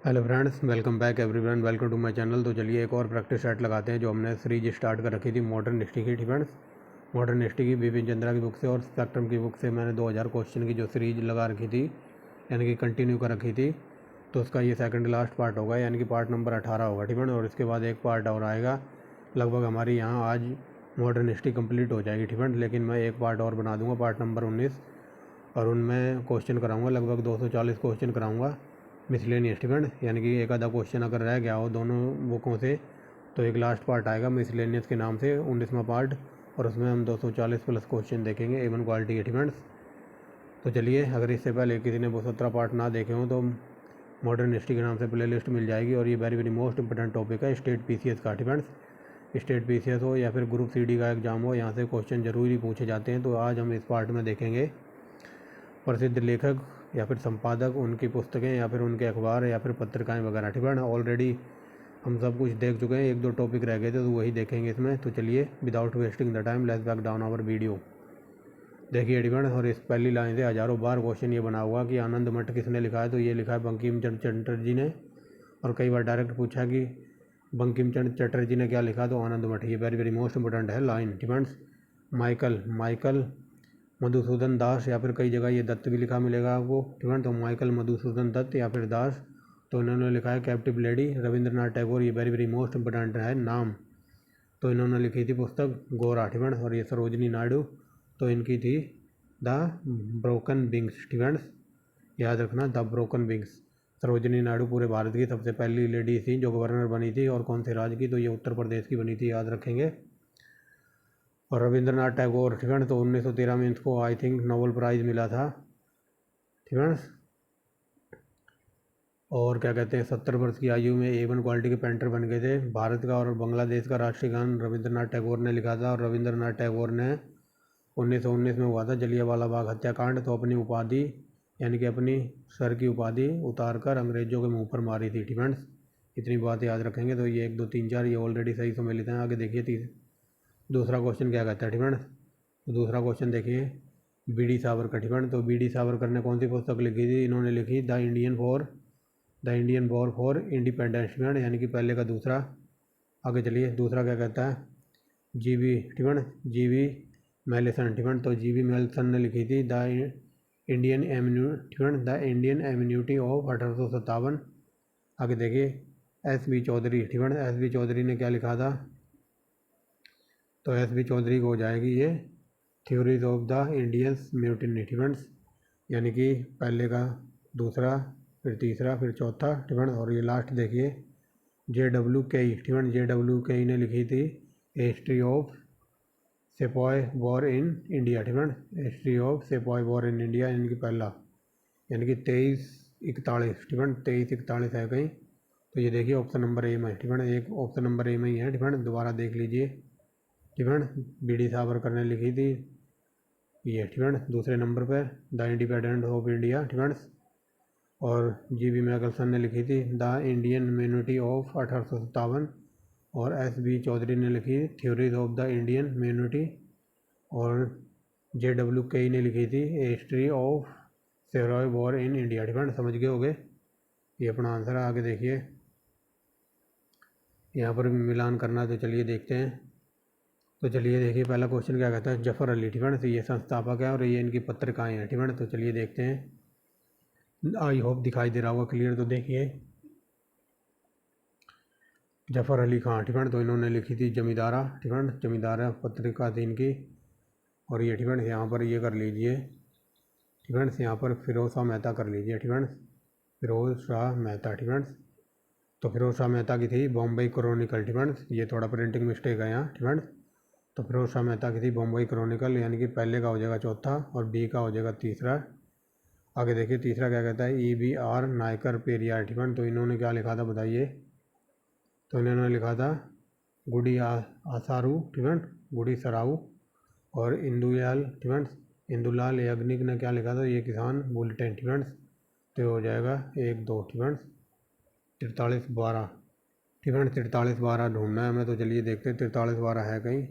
Hello friends, welcome back everyone, welcome to my channel. तो चलिए एक और प्रैक्टिस सेट लगाते हैं जो हमने सीरीज स्टार्ट कर रखी थी मॉडर्न हिस्ट्री की। फ्रेंड्स, मॉडर्न हिस्ट्री की बिपिन चंद्रा की बुक से और स्पेक्ट्रम की बुक से मैंने 2000 क्वेश्चन की जो सीरीज लगा रखी थी, यानी कि कंटिन्यू कर रखी थी। तो उसका ये सेकंड लास्ट पार्ट होगा, यानी कि पार्ट नंबर 18 होगा। ठीक है, और इसके बाद एक पार्ट और आएगा। लगभग हमारी यहाँ आज मॉडर्न हिस्ट्री कंप्लीट हो जाएगी। ठीक है, लेकिन मैं एक पार्ट और बना दूँगा, पार्ट नंबर 19, और उनमें क्वेश्चन कराऊँगा। लगभग 240 क्वेश्चन कराऊँगा मिसलेनियस। ठीक है, यानी कि एक आधा क्वेश्चन अगर रह गया हो दोनों बुकों से तो एक लास्ट पार्ट आएगा मिसलेनियस के नाम से, 19वां पार्ट, और उसमें हम 240 प्लस क्वेश्चन देखेंगे A1 क्वालिटी के। ठीक। तो चलिए, अगर इससे पहले किसी ने वो 17 पार्ट ना देखे हों तो मॉडर्न हिस्ट्री के नाम से प्लेलिस्ट मिल जाएगी। और ये very very most important topic है स्टेट PCS का। ठीक। स्टेट PCS हो या फिर ग्रुप CD का एग्ज़ाम हो, यहाँ से क्वेश्चन ज़रूर ही पूछे जाते हैं। तो आज हम इस पार्ट में देखेंगे प्रसिद्ध लेखक या फिर संपादक, उनकी पुस्तकें या फिर उनके अखबार या फिर पत्रिकाएं वगैरह। ठीक है ना, ऑलरेडी हम सब कुछ देख चुके हैं, एक दो टॉपिक रह गए थे तो वही देखेंगे इसमें। तो चलिए, without wasting the time let's back down our video. देखिए ठीक है, और इस पहली लाइन से हज़ारों बार क्वेश्चन ये बना हुआ कि आनंद मठ किसने लिखा है, तो ये लिखा है बंकिम चंद्र चटर्जी ने। और कई बार डायरेक्ट पूछा कि बंकिम चंद्र चटर्जी ने क्या लिखा, तो आनंद मठ। ये वेरी वेरी मोस्ट इंपॉर्टेंट है लाइन। ठीक। माइकल मधुसूदन दास, या फिर कई जगह ये दत्त भी लिखा मिलेगा आपको। ठीक है, तो माइकल मधुसूदन दत्त या फिर दास। तो इन्होंने लिखा है कैप्टिव लेडी। रविंद्रनाथ टैगोर, ये वेरी वेरी मोस्ट इंपॉर्टेंट है नाम। तो इन्होंने लिखी थी पुस्तक गोरा। ठीक है, और ये सरोजनी नायडू, तो इनकी थी द ब्रोकन विंग्स। ठीक है, याद रखना, the broken wings. Sarojini Naidu पूरे भारत की सबसे पहली लेडी थी जो गवर्नर बनी थी, और कौन से राज्य की, तो ये उत्तर प्रदेश की बनी थी, याद रखेंगे। और रविंद्रनाथ टैगोर, ठीक है, तो 1913 में इनको आई थिंक नोबेल प्राइज़ मिला था। ठीक है, और क्या कहते हैं, 70 वर्ष की आयु में A1 क्वालिटी के पेंटर बन गए थे। भारत का और बांग्लादेश का राष्ट्रीय गान रविंद्रनाथ टैगोर ने लिखा था। और रविंद्रनाथ टैगोर ने 1919 में हुआ था जलियांवाला बाग हत्याकांड, तो अपनी उपाधि यानी कि अपनी सर की उपाधि उतार कर अंग्रेजों के मुंह पर मारी थी। ठीक है, इतनी बात याद रखेंगे। तो ये 1 2 3 4 ये ऑलरेडी सही समझ लेते हैं। आगे देखिए दूसरा क्वेश्चन क्या कहता है। ठीक है, तो दूसरा क्वेश्चन देखिए BD सावरकर। ठीक है, तो BD सावरकर ने कौन सी पुस्तक लिखी थी, इन्होंने लिखी the Indian war for independence. ठीक है, यानी कि पहले का दूसरा। आगे चलिए, दूसरा क्या कहता है, GB। ठीक है, GB मैलेसन। ठीक है, तो GB मैलेसन ने लिखी थी द इंडियन एम्यूनिटी ऑफ 1857। आगे देखिए SB चौधरी। ठीक है, SB चौधरी ने क्या लिखा था, तो SB चौधरी को हो जाएगी ये theories of the Indians mutiny. ठीक है, यानी कि पहले का दूसरा, फिर तीसरा, फिर चौथा। ठीक है, और ये लास्ट देखिए JW केई। ठीक है, JW केई ने लिखी थी history of sepoy war in India. ठीक है, history of sepoy war in India, यानी कि पहला, यानी कि 2341। ठीक है, 2341 है कहीं, तो ये देखिए ऑप्शन नंबर A में। ठीक है, एक ऑप्शन नंबर A में ही है। ठीक है, दोबारा देख लीजिए। ठीक है, BD सावरकर ने लिखी थी ये। ठीक है, दूसरे नंबर पर द इंडिपेंडेंस ऑफ इंडिया। ठीक है, और GB मैगल्सन ने लिखी थी द इंडियन म्यूनिटी ऑफ 1857। और SB चौधरी ने लिखी theories of the Indian mutiny. और JW केई ने लिखी थी history of sepoy war in India. ठीक है, समझ गए होगे, ये अपना आंसर है। आगे देखिए, यहाँ पर मिलान करना है, तो चलिए देखते हैं। तो चलिए देखिए, पहला क्वेश्चन क्या कहता है, जफ़र अली। ठीक है, तो ये संस्थापक है और ये इनकी पत्रिकाएं हैं। ठीक है, तो चलिए देखते हैं। आई होप दिखाई दे रहा होगा क्लियर। तो देखिए जफ़र अली खां। ठीक है, तो इन्होंने लिखी थी जमींदारा। ठीक है, जमींदारा पत्रिका थी इनकी। और ये ठीक है, यहाँ पर ये कर लीजिए। ठीक है, यहाँ पर फिरोज शाह मेहता कर लीजिए। ठीक है, फिरोज शाह मेहता। ठीक है, तो फिरोज शाह मेहता की थी बॉम्बे क्रॉनिकल। ठीक है, ये थोड़ा प्रिंटिंग मिस्टेक है यहाँ। ठीक है, तो फिरोज शाह मेहता की थी बॉम्बे क्रॉनिकल, यानी कि पहले का हो जाएगा चौथा और B का हो जाएगा तीसरा। आगे देखिए तीसरा क्या कहता है, EBR नायकर पेरियार। ठीक है, तो इन्होंने क्या लिखा था बताइए, तो इन्होंने लिखा था गुडी आसारू। ठीक है, गुडी सराऊ। और इंदुलाल। ठीक है, इंदुलाल याग्निक ने क्या लिखा था, ये किसान बुलेटिन। ठीक है, तो हो जाएगा 1 2। ठीक है, 43 12। ठीक है, 43 12 ढूंढना है हमें, तो चलिए देखते हैं 43 12 है कहीं।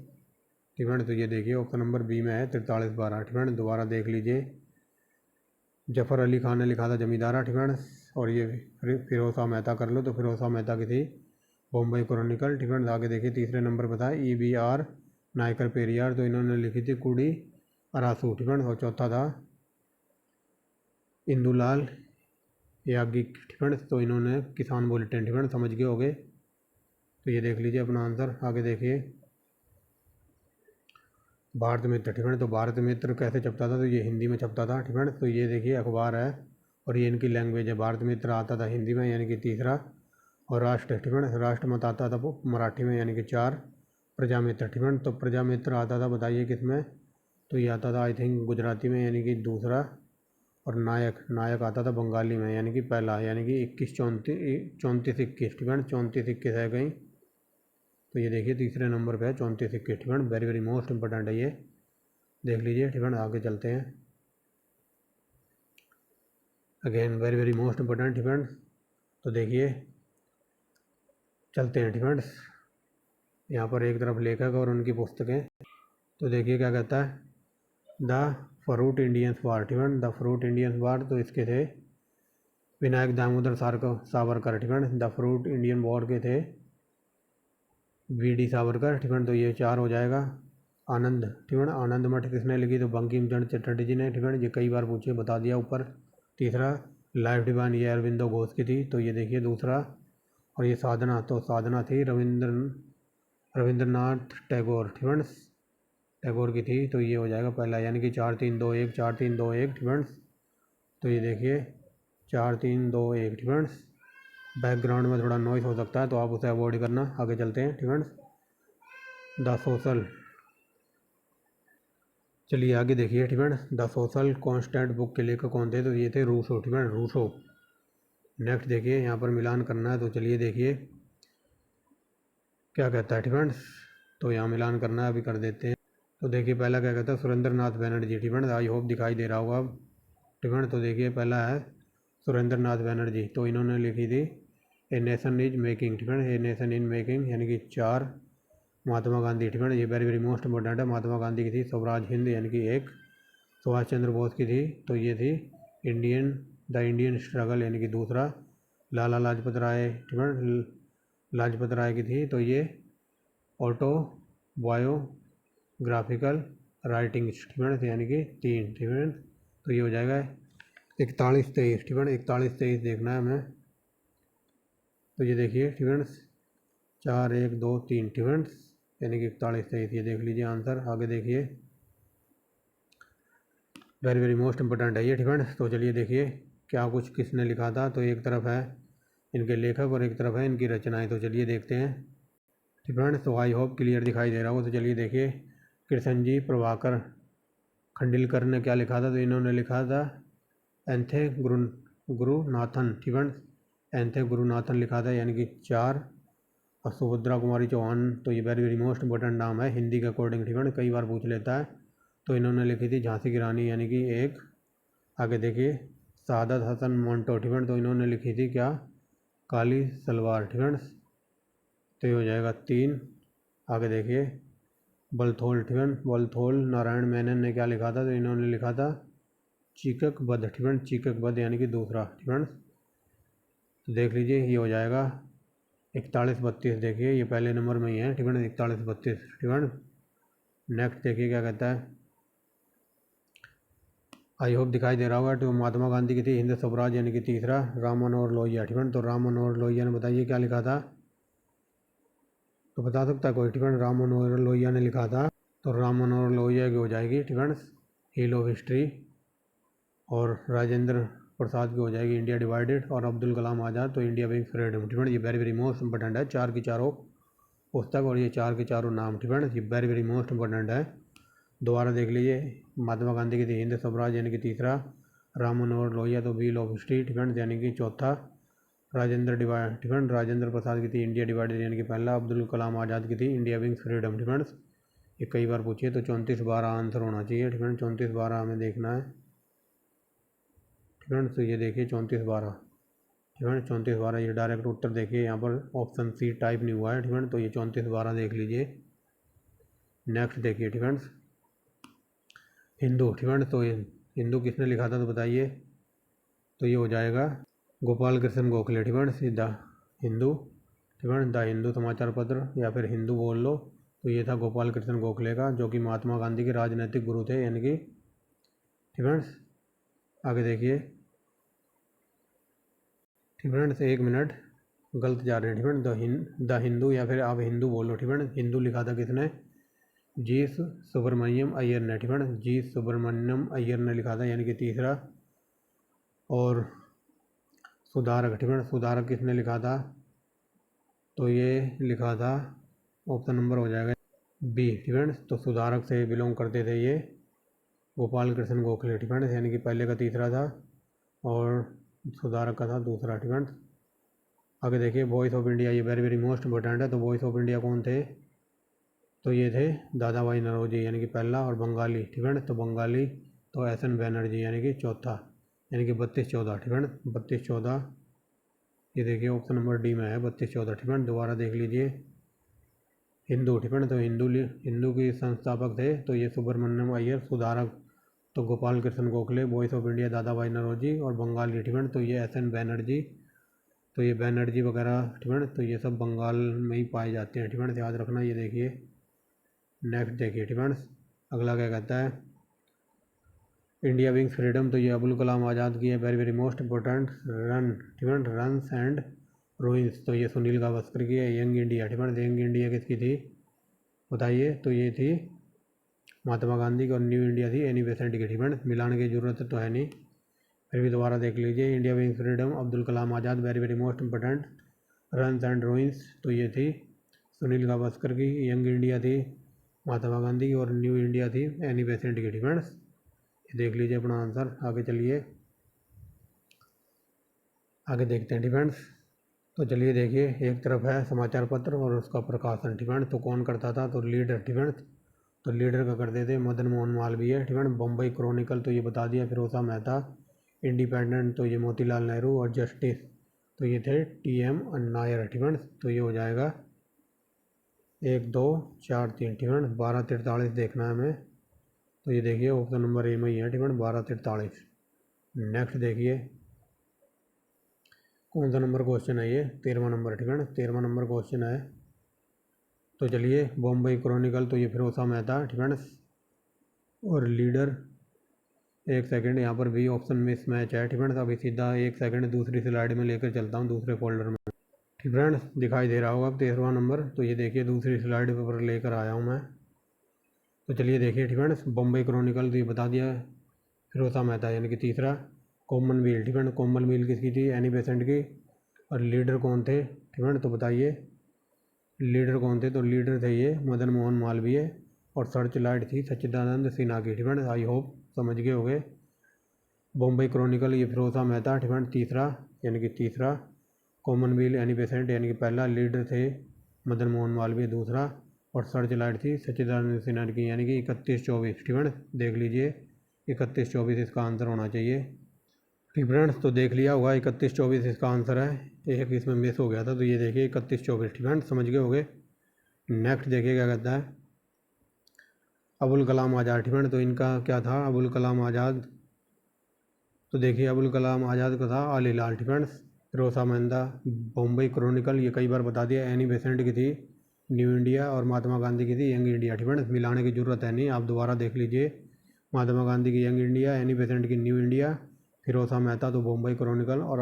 ठीक है, तो ये देखिए ऑप्शन नंबर B में है 43 12। ठीक है, दोबारा देख लीजिए। जफ़र अली खान ने लिखा था जमींदारा। ठीक है, और ये फिरोज शाह मेहता कर लो, तो फिरोज शाह मेहता की थी बॉम्बे क्रॉनिकल। ठीक है, आगे देखिए तीसरे नंबर पर था EBR नायकर पेरियार, तो इन्होंने लिखी थी कुड़ी अरासू। ठीक है, और चौथा था इंदुलाल याज्ञिक। ठीक है, तो इन्होंने किसान बुलेटिन। ठीक है, समझ गए होगे। तो ये देख लीजिए अपना आंसर। आगे देखिए भारत मित्र। ठीक है, तो भारत मित्र कैसे छपता था, तो ये हिंदी में छपता था। ठीक है, तो ये देखिए अखबार है और ये इनकी लैंग्वेज है। भारत मित्र आता था हिंदी में यानी कि तीसरा, और राष्ट्र। ठीक है, राष्ट्रमत आता था वो मराठी में यानी कि 4। प्रजा मित्र। ठीक है, तो प्रजा मित्र आता था बताइए किस में, तो ये आता था आई थिंक गुजराती में यानी कि दूसरा, और नायक नायक आता था बंगाली में यानी कि पहला, यानी कि 34 21। ठीक है, 34 21 है कहीं, तो ये देखिए तीसरे नंबर पे है 34 21। ठीक है, वेरी वेरी मोस्ट इंपॉर्टेंट है ये, देख लीजिए। ठीक है, आगे चलते हैं। Again very very most important. ठीक है, तो देखिए चलते हैं। ठीक है, यहाँ पर एक तरफ लेखक और उनकी पुस्तकें, तो देखिए क्या कहता है, द फ्रूट इंडियंस वार। ठीक है, द फ्रूट इंडियंस वार, तो इसके थे विनायक दामोदर सावरकर। ठीक है, द फ्रूट इंडियन वॉर के थे VD सावरकर। ठीक है, तो ये 4 हो जाएगा। आनंद। ठीक है, आनंद मठ किसने लिखी, तो बंकिम चंद्र चटर्जी जी ने। ठीक है, ये कई बार पूछे, बता दिया ऊपर। तीसरा लाइफ डिवाइन, ये अरविंदो घोष की थी, तो ये देखिए दूसरा। और ये साधना, तो साधना थी रविंद्रनाथ टैगोर। ठीक है, टैगोर की थी, तो ये हो जाएगा पहला, यानी कि 4 3 2 1 4 3 2 1। ठीक है, तो ये देखिए 4 3 2 1। ठीक है, बैकग्राउंड में थोड़ा नॉइस हो सकता है तो आप उसे अवॉइड करना। आगे चलते हैं। ठीक है, द सोशल, चलिए आगे देखिए। ठीक है, द सोशल कॉन्स्टेंट बुक के लेखक कौन थे, तो ये थे रूसो। ठीक है, रूसो। नेक्स्ट देखिए यहाँ पर मिलान करना है, तो चलिए देखिए क्या कहता है। ठीक है, तो यहाँ मिलान करना है, अभी कर देते हैं। तो देखिए पहला क्या कहता है, सुरेंद्र नाथ बनर्जी। ठीक है, आई होप दिखाई दे रहा होगा अब। ठीक है, तो देखिए पहला है सुरेंद्र नाथ बनर्जी, तो इन्होंने लिखी थी ए नेशन इज मेकिंग। ठीक है, ए नेशन इन मेकिंग यानी कि 4। महात्मा गांधी। ठीक है, ये वेरी वेरी मोस्ट इंपॉर्टेंट है। महात्मा गांधी की थी स्वराज हिंद यानी कि 1। सुभाष चंद्र बोस की थी, तो ये थी द इंडियन स्ट्रगल यानी कि दूसरा। लाला लाजपत राय। ठीक है, लाजपत राय की थी, तो ये ऑटो बायोग्राफिकल राइटिंग्स। ठीक है, यानी कि 3। ठीक है, तो ये हो जाएगा 41 23। ठीक है, 41 23 देखना है हमें, तो ये देखिए। ठीक है, 4 1 2 3। ठीक है, यानी कि 41 23, ये देख लीजिए आंसर। आगे देखिए वेरी वेरी मोस्ट इंपॉर्टेंट है ये। ठीक है, तो चलिए देखिए क्या कुछ किसने लिखा था, तो एक तरफ है इनके लेखक और एक तरफ है इनकी रचनाएं, तो चलिए देखते हैं। ठीक है, तो आई होप क्लियर दिखाई दे रहा हो। तो चलिए देखिए कृष्णजी प्रभाकर खंडिलकर ने क्या लिखा था, तो इन्होंने लिखा था एंथे गुरुनाथन। ठीक है, एंथे गुरुनाथन लिखा था यानी कि 4। और सुभद्रा कुमारी चौहान, तो ये वेरी वेरी मोस्ट इंपॉर्टेंट नाम है हिंदी के अकॉर्डिंग। ठीक है, कई बार पूछ लेता है, तो इन्होंने लिखी थी झांसी की रानी यानी कि 1। आगे देखिए सादत हसन मोन्टो। ठीक है, तो इन्होंने लिखी थी क्या, काली सलवार। ठीक है, तो ये हो जाएगा 3। आगे देखिए बलथोल। ठीक है, बलथोल नारायण मेनन ने क्या लिखा था, तो इन्होंने लिखा था चीकक बध। ठीक है, चीकक बध यानी कि दूसरा। ठीक है, तो देख लीजिए ये हो जाएगा 41 32। देखिए ये पहले नंबर में ही है। ठीक है, 41 32। ठीक है, नेक्स्ट देखिए क्या कहता है, आई होप दिखाई दे रहा होगा। तो महात्मा गांधी की थी हिंद स्वराज यानी कि तीसरा। राम मनोहर लोहिया। ठीक है, तो राम मनोहर लोहिया ने बताइए क्या लिखा था, तो बता सकता है कोई। ठीक है, राम मनोहर लोहिया ने लिखा था, तो राम मनोहर लोहिया की हो जाएगी। ठीक है, हील ऑफ हिस्ट्री। और राजेंद्र प्रसाद की हो जाएगी इंडिया डिवाइडेड। और अब्दुल कलाम आज़ाद, तो इंडिया विंग फ्रीडम। ठीक है, ये वेरी वेरी मोस्ट इंपॉर्टेंट है, 4 की चारों पुस्तक और ये 4 के चारों नाम। ठीक है, ये वेरी वेरी मोस्ट इंपॉर्टेंट है। दोबारा देख लीजिए महात्मा गांधी की थी हिंद स्वराज यानी कि तीसरा। राम मनोहर लोहिया तो व्हील ऑफ हिस्ट्री। ठीक है, यानी कि चौथा। ठीक है, राजेंद्र प्रसाद की थी इंडिया डिवाइडेड यानी कि पहला। अब्दुल कलाम आज़ाद की थी इंडिया विंग्स फ्रीडम। ठीक है, ये कई बार पूछिए, तो 34 12 आंसर होना चाहिए। ठीक है, 34 12 हमें देखना है। ठीक है, तो ये देखिए 34 12। ठीक है, 34 12 ये डायरेक्ट उत्तर देखिए, यहाँ पर ऑप्शन सी टाइप नहीं हुआ है। ठीक है, तो ये 34 12 देख लीजिए। नेक्स्ट देखिए। ठीक है, हिंदू। ठीक है, तो हिंदू किसने लिखा था, तो बताइए, तो ये हो जाएगा Gopal Krishna Gokhale friends the Hindu friends, the Hindu समाचार पत्र या फिर हिंदू बोल लो। तो ये था गोपाल कृष्ण गोखले का, जो कि महात्मा गांधी के राजनीतिक गुरु थे, यानी कि फ्रेंड्स। आगे देखिए फ्रेंड्स, 1 मिनट गलत जा रहे हैं फ्रेंड्स। द हिंदू या फिर आप हिंदू बोलो फ्रेंड्स। हिंदू लिखा था किसने? जी सुब्रमण्यम अय्यर ने फ्रेंड्स, जी सुब्रमण्यम अय्यर ने लिखा था, यानी कि तीसरा। और सुधारक फ्रेंड्स, सुधारक किसने लिखा था? तो ये लिखा था, ऑप्शन नंबर हो जाएगा बी फ्रेंड्स। तो सुधारक से बिलोंग करते थे ये गोपाल कृष्ण गोखले फ्रेंड्स, यानी कि पहले का तीसरा था और सुधारक का था दूसरा फ्रेंड्स। आगे देखिए वॉइस ऑफ इंडिया, ये वेरी वेरी मोस्ट इंपॉर्टेंट है। तो वॉइस ऑफ इंडिया कौन थे? तो ये थे दादा भाई नौरोजी, यानी कि पहला। और बंगाली फ्रेंड्स, तो बंगाली तो एस एन बैनर्जी, यानी कि चौथा, यानी कि 32-14 फ्रेंड्स, 32-14। ये देखिए ऑप्शन नंबर डी में है 32-14 फ्रेंड्स। दोबारा देख लीजिए हिंदू फ्रेंड्स, तो हिंदू की संस्थापक थे तो ये सुब्रमण्यम अय्यर। सुधारक तो Gopal Krishna Gokhale. Voice of India दादा भाई नौरोजी। और बंगाली फ्रेंड्स, तो ये एस एन बैनर्जी। तो ये बैनर्जी वगैरह फ्रेंड्स, तो ये सब बंगाल में ही पाए जाते हैं फ्रेंड्स, याद रखना। ये देखिए नेक्स्ट देखिए फ्रेंड्स, अगला क्या कहता है? इंडिया विंग्स फ्रीडम, तो ये अबुल कलाम आज़ाद की है, very very most important. Run friends, runs and ruins, तो ये सुनील गावस्कर की है। Young India friends, young India किसकी थी बताइए? तो ये थी महात्मा गांधी की। और न्यू इंडिया थी एनी बेसेंट की फ्रेंड्स, मिलाने की जरूरत तो है नहीं, फिर भी दोबारा देख लीजिए। India wings freedom Abdul Kalam Azad, very very most important. Runs and ruins, तो ये थी सुनील गावस्कर की। यंग इंडिया थी महात्मा गांधी की। और न्यू इंडिया थी एनी बेसेंट की फ्रेंड्स। देख लीजिए अपना आंसर। आगे चलिए, आगे देखते हैं फ्रेंड्स। तो चलिए देखिए, एक तरफ है समाचार पत्र और उसका प्रकाशन फ्रेंड्स, तो कौन करता था? तो लीडर फ्रेंड्स, तो लीडर का करते थे मदन मोहन मालवीय फ्रेंड्स। बम्बई क्रॉनिकल, तो ये बता दिया फिरोजा मेहता। इंडिपेंडेंट, तो ये मोतीलाल नेहरू। और जस्टिस, तो ये थे TM नायर फ्रेंड्स। तो ये हो जाएगा 1 2 4 3 फ्रेंड्स। 1243 देखना है हमें। तो ये देखिए ऑप्शन नंबर ए में ही है फ्रेंड्स, 1243। नेक्स्ट देखिए कौन सा नंबर क्वेश्चन है? ये 13वां नंबर फ्रेंड्स, 13वां नंबर क्वेश्चन है। तो चलिए बॉम्बे क्रॉनिकल, तो ये फिरोजा मेहता फ्रेंड्स। और लीडर, एक सेकंड, यहाँ पर भी ऑप्शन मिस मैच है फ्रेंड्स। अभी सीधा एक सेकंड दूसरी स्लाइड में लेकर चलता हूँ, दूसरे फोल्डर में फ्रेंड्स। दिखाई दे रहा होगा अब 13वां नंबर। तो ये देखिए दूसरी स्लाइड पर लेकर आया हूँ मैं। तो चलिए देखिए फ्रेंड्स, बॉम्बे क्रॉनिकल, तो ये बता दिया फिरोजा मेहता, यानी कि तीसरा। कॉमनवेल्थ फ्रेंड, कॉमनवेल्थ किसकी थी? एनी बेसेंट की। और लीडर कौन थे फ्रेंड? तो बताइए लीडर कौन थे? तो लीडर थे ये मदन मोहन मालवीय। और सर्च लाइट थी सच्चिदानंद सिन्हा की फ्रेंड। आई होप समझ गए होंगे। बॉम्बे क्रॉनिकल ये फिरोजा मेहता फ्रेंड तीसरा, यानी कि तीसरा। कॉमनवेल्थ एनी बेसेंट, यानी कि पहला। लीडर थे मदन मोहन मालवीय, दूसरा। और सर्च लाइट थी सच्चिदानंद सिन्हा की, यानी कि 31-24 फ्रेंड। देख लीजिए 31-24 इसका आंसर होना चाहिए फ्रेंड्स। तो देख लिया होगा 31-24 इसका आंसर है। एक इसमें मिस हो गया था, तो ये देखिए 31-24 फ्रेंड्स, समझ गए होंगे। नेक्स्ट देखिए क्या कहता है? अबुल कलाम आज़ाद फ्रेंड, तो इनका क्या था? अबुल कलाम आज़ाद, तो देखिए अबुल कलाम आज़ाद का था अली लाल फ्रेंड्स। फिरोजा मेहता, बॉम्बे क्रॉनिकल, ये कई बार बता दिया। एनी बेसेंट की थी न्यू इंडिया। और महात्मा गांधी की थी यंग इंडिया फ्रेंड्स, मिलाने की जरूरत है नहीं, आप दोबारा देख लीजिए। महात्मा गांधी की यंग इंडिया, एनी बेसेंट की न्यू इंडिया। फिरोजा मेहता तो बॉम्बे क्रॉनिकल। और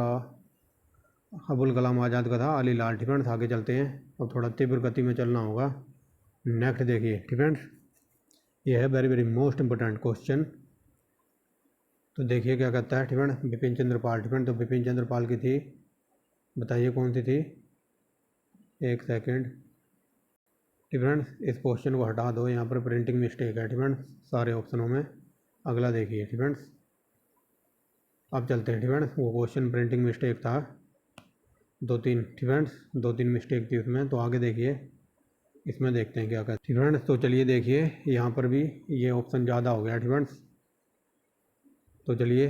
अबुल कलाम आज़ाद का था अली लाल फ्रेंड्स। आगे चलते हैं, अब थोड़ा तीव्र गति में चलना होगा। नेक्स्ट देखिए फ्रेंड्स, ये है very very most important question. तो देखिए क्या कहता है फ्रेंड्स? बिपिन चंद्र पाल फ्रेंड, तो बिपिन चंद्र पाल की थी, बताइए कौन सी थी? एक सेकेंड फ्रेंड्स, इस क्वेश्चन को हटा दो, यहाँ पर प्रिंटिंग मिस्टेक है फ्रेंड्स सारे ऑप्शनों में। अगला देखिए फ्रेंड्स, अब चलते हैं फ्रेंड्स। वो क्वेश्चन प्रिंटिंग मिस्टेक था, 2-3 फ्रेंड्स, 2-3 मिस्टेक थी उसमें। तो आगे देखिए, इसमें देखते हैं क्या कहते हैं फ्रेंड्स। तो चलिए देखिए यहाँ पर भी ये ऑप्शन ज़्यादा हो गया फ्रेंड्स। तो चलिए,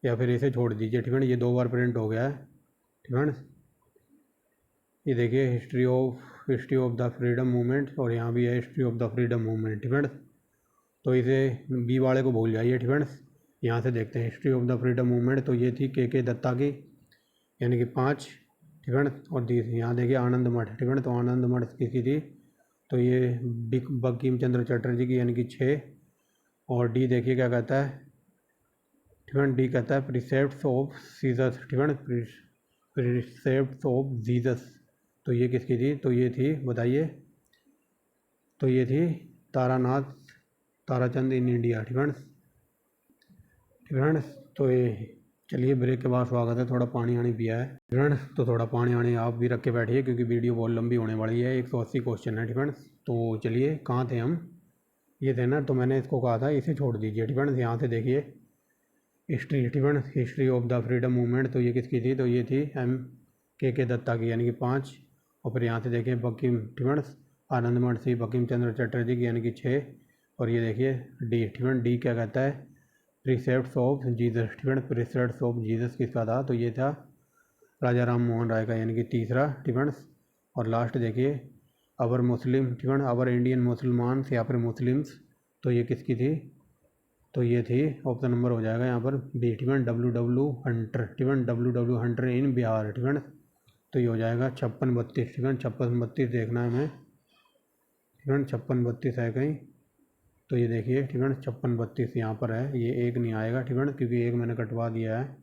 या फिर इसे छोड़ दीजिए फ्रेंड्स, ये 2 बार प्रिंट हो गया है फ्रेंड्स। ये देखिए history of the freedom movement, और यहाँ भी है history of the freedom movement friends. तो इसे बी वाले को भूल जाइए फ्रेंड्स। यहाँ से देखते हैं history of the freedom movement, तो ये थी के दत्ता की, यानी कि 5, ठीक है ना। और यहाँ देखिए आनंद मठ, ठीक है ना, तो आनंद मठ किसकी थी, तो ये बंकिम चंद्र चटर्जी की, यानी कि 6। और डी देखिए क्या कहता है, ठीक है, डी कहता है प्रिसेप्ट्स ऑफ जीसस, ठीक है ना, प्रिसेप्ट्स ऑफ जीसस, तो ये किसकी थी, तो ये थी बताइए, तो ये थी तारानाथ ताराचंद इन इंडिया, ठीक है ना, ठीक है ना। तो ये चलिए ब्रेक के बाद स्वागत है, थोड़ा पानी आनी पिया है, ठीक है ना, तो थोड़ा पानी आने आप भी रख के बैठिए क्योंकि वीडियो बहुत लंबी होने वाली है, 180 क्वेश्चन है, ठीक है ना। तो चलिए कहाँ थे हम, ये थे ना, तो मैंने इसको कहा था इसे छोड़ दीजिए, ठीक है ना। यहाँ से देखिए हिस्ट्री, ठीक है ना, history of the freedom movement, तो ये किसकी थी, तो ये थी के दत्ता की, यानी कि 5। और फिर यहाँ से देखिए बंकिम, ठीक है ना, आनंद मठ सी बंकिम चंद्र चटर्जी की, यानी कि 6। और ये देखिए डी, ठीक है, डी क्या कहता है प्रिसेप्ट्स ऑफ जीसस, ठीक है, प्रिसेप्ट्स ऑफ जीसस किसका था, तो ये था राजा राम मोहन राय का, यानी कि 3रा, ठीक है। और लास्ट देखिए अवर मुस्लिम, ठीक है, अवर इंडियन मुसलमान या फिर मुस्लिम्स, तो ये किसकी थी, तो ये थी ऑप्शन नंबर हो जाएगा यहाँ पर बी, ठीक है, डब्ल्यू हंटर, ठीक है, डब्ल्यू हंटर इन बिहार, ठीक है। तो ये हो जाएगा 56-32, ठीक है, 56-32 देखना है हमें, ठीक है, 56-32 है कहीं, तो ये देखिए, ठीक है, 56-32 यहाँ पर है, ये एक नहीं आएगा, ठीक है, क्योंकि एक मैंने कटवा दिया है,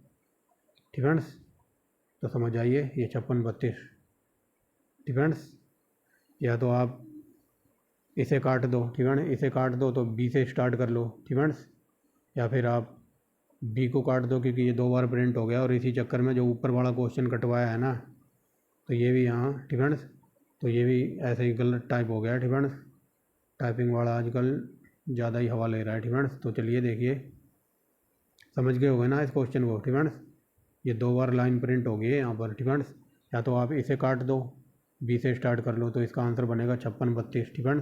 ठीक है। तो समझ आइए ये 56-32, ठीक है। या तो आप इसे काट दो, ठीक है, इसे काट दो तो बी से स्टार्ट कर लो, ठीक है, या फिर आप बी को काट दो क्योंकि ये 2 बार प्रिंट हो गया, और इसी चक्कर में जो ऊपर वाला क्वेश्चन कटवाया है ना, तो ये भी यहाँ, ठीक है, तो ये भी ऐसे ही गलत टाइप हो गया, ठीक है। टाइपिंग वाला आजकल ज़्यादा ही हवा ले रहा है, ठीक है। तो चलिए देखिए समझ गए होंगे ना इस क्वेश्चन को, ठीक है। ये 2 बार लाइन प्रिंट हो गई है यहाँ पर, ठीक है। या तो आप इसे काट दो, बी से स्टार्ट कर लो, तो इसका आंसर बनेगा 56-32, ठीक है।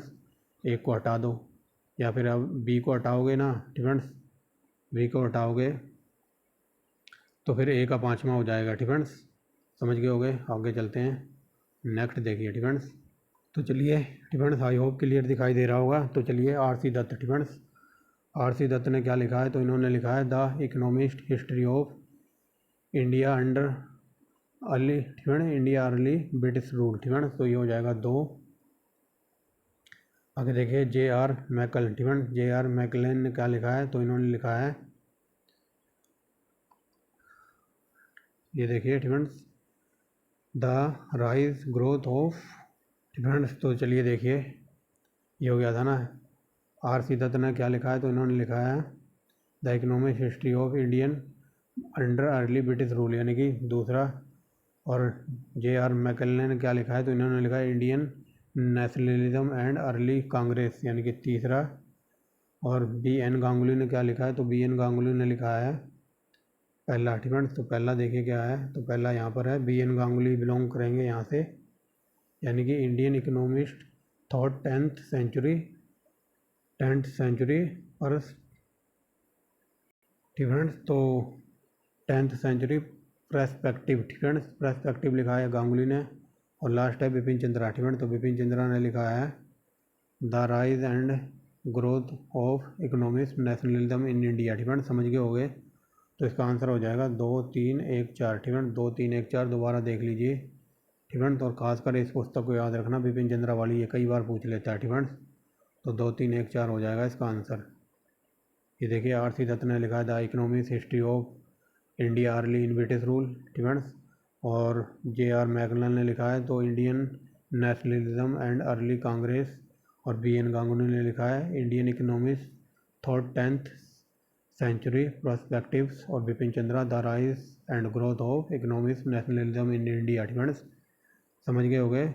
एक को हटा दो, या फिर आप बी को हटाओगे ना, ठीक है, बी को हटाओगे तो फिर ए का 5वां हो जाएगा, ठीक है। समझ गए होगे, आगे चलते हैं, नेक्स्ट देखिए, ठीक है। तो चलिए, ठीक है, आई होप क्लियर दिखाई दे रहा होगा। तो चलिए आर.सी. दत्त, ठीक है, आर.सी. दत्त ने क्या लिखा है, तो इन्होंने लिखा है the economist history of India under early, ठीक है, इंडिया अर्ली ब्रिटिश रूल, ठीक है। तो ये हो जाएगा 2। आगे देखिए जे.आर. मैकल, ठीक है, जे.आर. मैकलेन ने क्या लिखा है, तो इन्होंने लिखा है, ये देखिए, ठीक है, द राइज ग्रोथ ऑफ, ठीक है। तो चलिए देखिए ये हो गया था ना, आर.सी. दत्त ने क्या लिखा है, तो इन्होंने लिखा है the economic history of Indian under early British rule, यानी कि दूसरा। और जे.आर. मैकलेन ने क्या लिखा है, तो इन्होंने लिखा है Indian nationalism and early Congress, यानी कि तीसरा। और बी.एन. गांगुली ने क्या लिखा है, तो बी.एन. गांगुली ने लिखा है पहला, ठीक है। तो पहला देखिए क्या है, तो पहला यहाँ पर है बी.एन. गांगुली बिलोंग करेंगे यहाँ से, यानी कि Indian economist thought 10th century और, ठीक है। तो 10th सेंचुरी पर्सपेक्टिव, ठीक है, पर्सपेक्टिव लिखा है गांगुली ने। और लास्ट है बिपिन चंद्रा, ठीक है, तो बिपिन चंद्रा ने लिखा है the rise and growth of economic nationalism in India, ठीक है, समझ गए होंगे। तो इसका आंसर हो जाएगा 2 3 1 4, ठीक है, 2 3 1 4 दोबारा देख लीजिए, ठीक है। तो और खासकर इस पुस्तक को याद रखना, बिपिन चंद्रा वाली, ये कई बार पूछ लेता है, ठीक है। तो 2 3 1 4 हो जाएगा इसका आंसर। ये देखिए आर.सी. दत्त ने लिखा है the economic history of India early in British rule, ठीक है। और जे.आर. मैकलन ने लिखा है तो Indian nationalism and early Congress. और बी.एन. गांगुली ने लिखा है Indian economics thought 10th century perspectives. और Bipan Chandra the rise and growth of economics nationalism in India, ठीक है। समझ गए हो गए।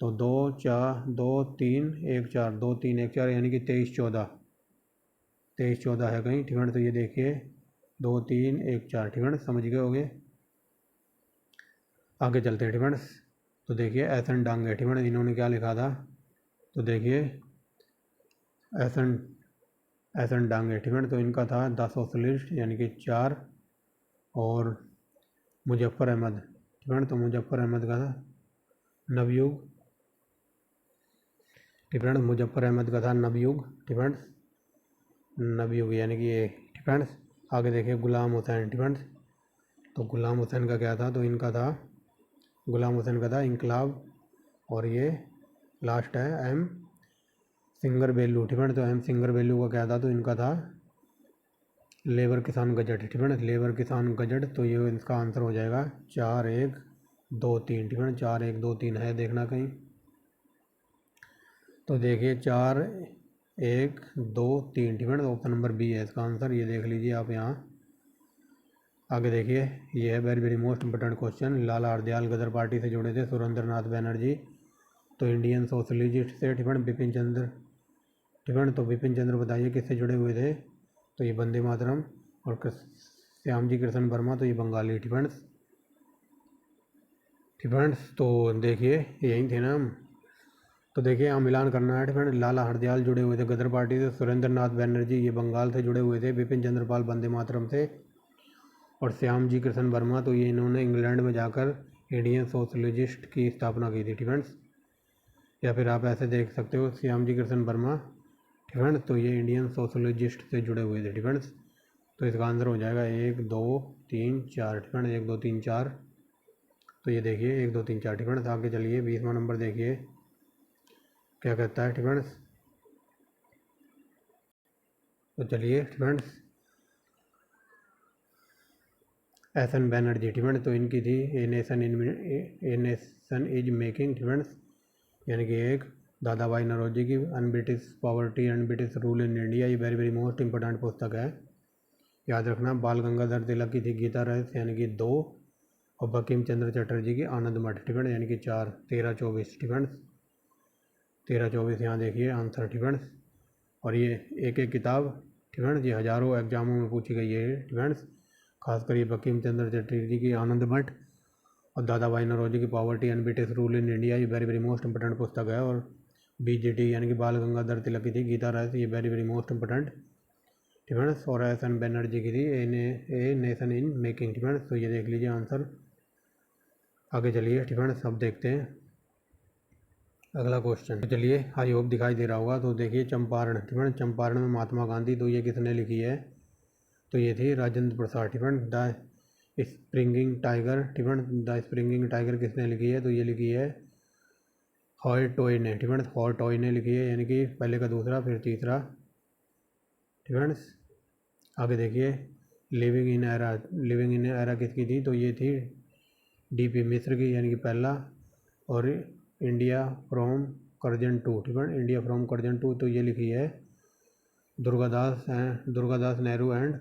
तो 2 4 2 3 1 4, 2 3 1 4, यानी कि 23 14 है कहीं, ठीक है। तो ये देखिए 2 3 1 4, ठीक है, समझ गए होगे। आगे चलते हैं, ठीक है। तो देखिए एस.एन. डांगे, ठीक है, इन्होंने क्या लिखा था, तो देखिए एस.एन. डांगे, ठीक है, तो इनका था द सोशलिस्ट, यानी कि 4। और मुजफ्फर अहमद, ठीक है, तो मुजफ्फर अहमद का था नवयुग, ठीक है, मुजफ्फर अहमद का था नवयुग, ठीक है, नवयुग यानी कि ये, ठीक है। आगे देखिए गुलाम हुसैन टिफेंस। तो गुलाम हुसैन का क्या था, तो इनका था, गुलाम हुसैन का था इंकलाब। और ये लास्ट है एम सिंगर बेल्लू टिफेंस। तो एम सिंगर बेल्लू का क्या था, तो इनका था लेबर किसान गजट टिफेंस, लेबर किसान गजट। तो ये इसका आंसर हो जाएगा 4-1-2-3 टिफेंस। 4-1-2-3 है, देखना कहीं। तो देखिए 4-1-2-3 टिफेंस, ऑप्शन नंबर बी है इसका आंसर, ये देख लीजिए आप यहाँ। आगे देखिए, ये है very very most important question. Lala Hardayal Ghadar party से जुड़े थे सुरेंद्र नाथ बैनर्जी। तो इंडियन सोशलिस्ट से टिफेंस बिपिन चंद्र टिफेंस। तो बिपिन चंद्र बताइए किससे जुड़े हुए थे, तो ये वंदे मातरम। और श्यामजी कृष्ण वर्मा, तो ये बंगाली टिफेंस। तो देखिए यही थे ना हम। तो देखिए यहाँ मिलान करना है टिफेंस। लाला हरदयाल जुड़े हुए थे गदर पार्टी से, सुरेंद्र नाथ बैनर्जी ये बंगाल से जुड़े हुए थे, बिपिन चंद्रपाल वंदे मातरम से, और श्यामजी कृष्ण वर्मा तो ये इन्होंने इंग्लैंड में जाकर इंडियन सोशलिस्ट की स्थापना की थी टिफेंस। या फिर आप ऐसे देख सकते हो श्यामजी कृष्ण वर्मा टिफेंस, तो ये इंडियन सोशलिस्ट से जुड़े हुए थे टिफेंस। तो इसका आंसर हो जाएगा 1-2-3-4 टिफेंस, 1-2-3-4। तो ये देखिए 1-2-3-4 टिफेंस। आगे चलिए 20वां नंबर देखिए क्या कहता है टिफेंस। तो चलिए टिफेंस, एस.एन. बैनर्जी टिफेंस। तो इनकी थी ए नेशन इज मेकिंग टिफेंस, यानी कि एक दादा भाई नौरोजी की un-British poverty and British rule in India. ये वेरी वेरी मोस्ट इंपॉर्टेंट पुस्तक है, याद रखना। बाल गंगाधर तिलक की थी गीता रहस्य, यानी कि 2। और बंकिम चंद्र चटर्जी की आनंद मठ टिफेंस, यानी कि 4। 13-24 टिफेंस, 13-24 यहाँ देखिए आंसर टिफेंस। और ये एक एक किताब टिफेंस, ये हज़ारों एग्जामों में पूछी गई है टिफेंस। खासकर ये बंकिम चंद्र चटर्जी की आनंद मठ और दादा भाई नौरोजी की poverty and British rule in India, ये वेरी वेरी मोस्ट इंपॉर्टेंट पुस्तक है। और BGT यानी कि बाल गंगाधर तिलक की थी गीता रहस्य, ये वेरी वेरी मोस्ट इंपॉर्टेंट टिफेंस। और एस.एन. बैनर्जी की थी ए नेशन इन मेकिंग टिफेंस। तो ये देख लीजिए आंसर। आगे चलिए टिफेंस, अब देखते हैं अगला क्वेश्चन। तो चलिए आई होप दिखाई दे रहा होगा। तो देखिए चंपारण टिफेंस, चंपारण में महात्मा गांधी, तो ये किसने लिखी है, तो ये थी राजेंद्र प्रसाद टिफेंस। द स्प्रिंगिंग टाइगर टिफेंस, द स्प्रिंगिंग टाइगर किसने लिखी है, तो ये लिखी है हॉय टॉय ने टिफेंस। हॉय टॉय ने लिखी है, यानी कि पहले का दूसरा फिर तीसरा टिफेंस। आगे देखिए लिविंग इन एरा किसकी थी, तो ये थी DP मिश्र की, यानी कि पहला। और इंडिया फ्रॉम करजन टू टिफेंस, इंडिया फ्रॉम करजन टू, तो ये लिखी है दुर्गादास नेहरू एंड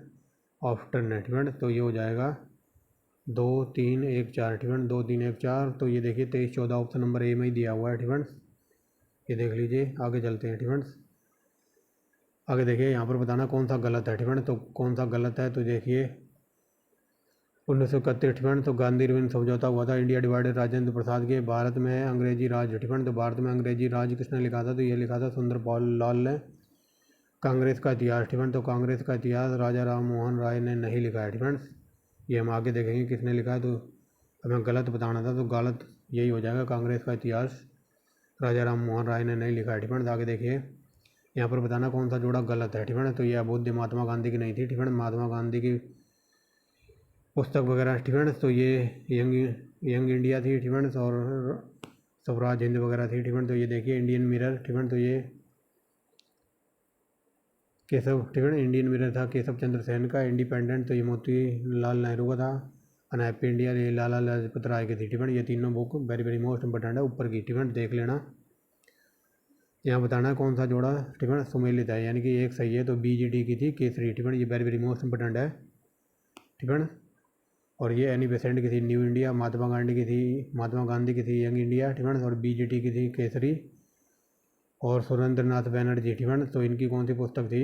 आफ्टर ने टिफेंस। तो ये हो जाएगा 2-3-1-4 टिफेंस, 2-3-1-4। तो ये देखिए 23-14 ऑप्शन नंबर ए में ही दिया हुआ है टिफेंस, ये देख लीजिए। आगे चलते हैं टिफेंस। आगे देखिए यहाँ पर बताना कौन सा गलत है टिफेंस। तो कौन सा गलत है, तो देखिए 1931 टिफेंस, तो गांधी इरविन समझौता हुआ था। इंडिया डिवाइडेड, राजेंद्र प्रसाद के। भारत में अंग्रेजी राज टिफेंस, तो भारत में अंग्रेजी राज किसने लिखा था, तो ये लिखा था सुंदर पाल लाल ने। कांग्रेस का इतिहास टिफेंस, तो कांग्रेस का इतिहास राजा राम मोहन राय ने नहीं लिखा है टिफेंस। ये हम आगे देखेंगे किसने लिखा है। तो हमें गलत बताना था, तो गलत यही हो जाएगा, कांग्रेस का इतिहास राजा राम मोहन राय ने नहीं लिखा है टिफेंस। आगे देखिए यहाँ पर बताना कौन सा जोड़ा गलत है टिफेंस। तो ये अबोध्य महात्मा गांधी की नहीं थी टिफेंस, महात्मा गांधी की पुस्तक वगैरह टिफेंस। तो ये यंग इंडिया थी टिफेंस, और स्वराज हिंद वगैरह थी टिफेंस। तो ये देखिए इंडियन मिरर टिफेंस, तो ये केशव टिफेंस, इंडियन मिरर था केशव चंद्र सेन का। इंडिपेंडेंट, तो ये मोतीलाल नेहरू का था। अनहैप्पी इंडिया, ये लाला लाजपत राय की थी टिफेंस। ये तीनों book very very most important है, ऊपर की टिफेंस देख लेना। यहाँ बताना है कौन सा जोड़ा टिफेंस सुमेलित है, यानी कि एक सही है, तो BGT की थी केसरी टिफेंस, ये वेरी वेरी मोस्ट इंपॉर्टेंट है टिफेंस। और ये एनी बेसेंट की थी न्यू इंडिया, महात्मा गांधी की थी यंग इंडिया टिफेंस, और BGT की थी केसरी। और सुरेंद्र नाथ बैनर्जी टिफेंस, तो इनकी कौन सी पुस्तक थी,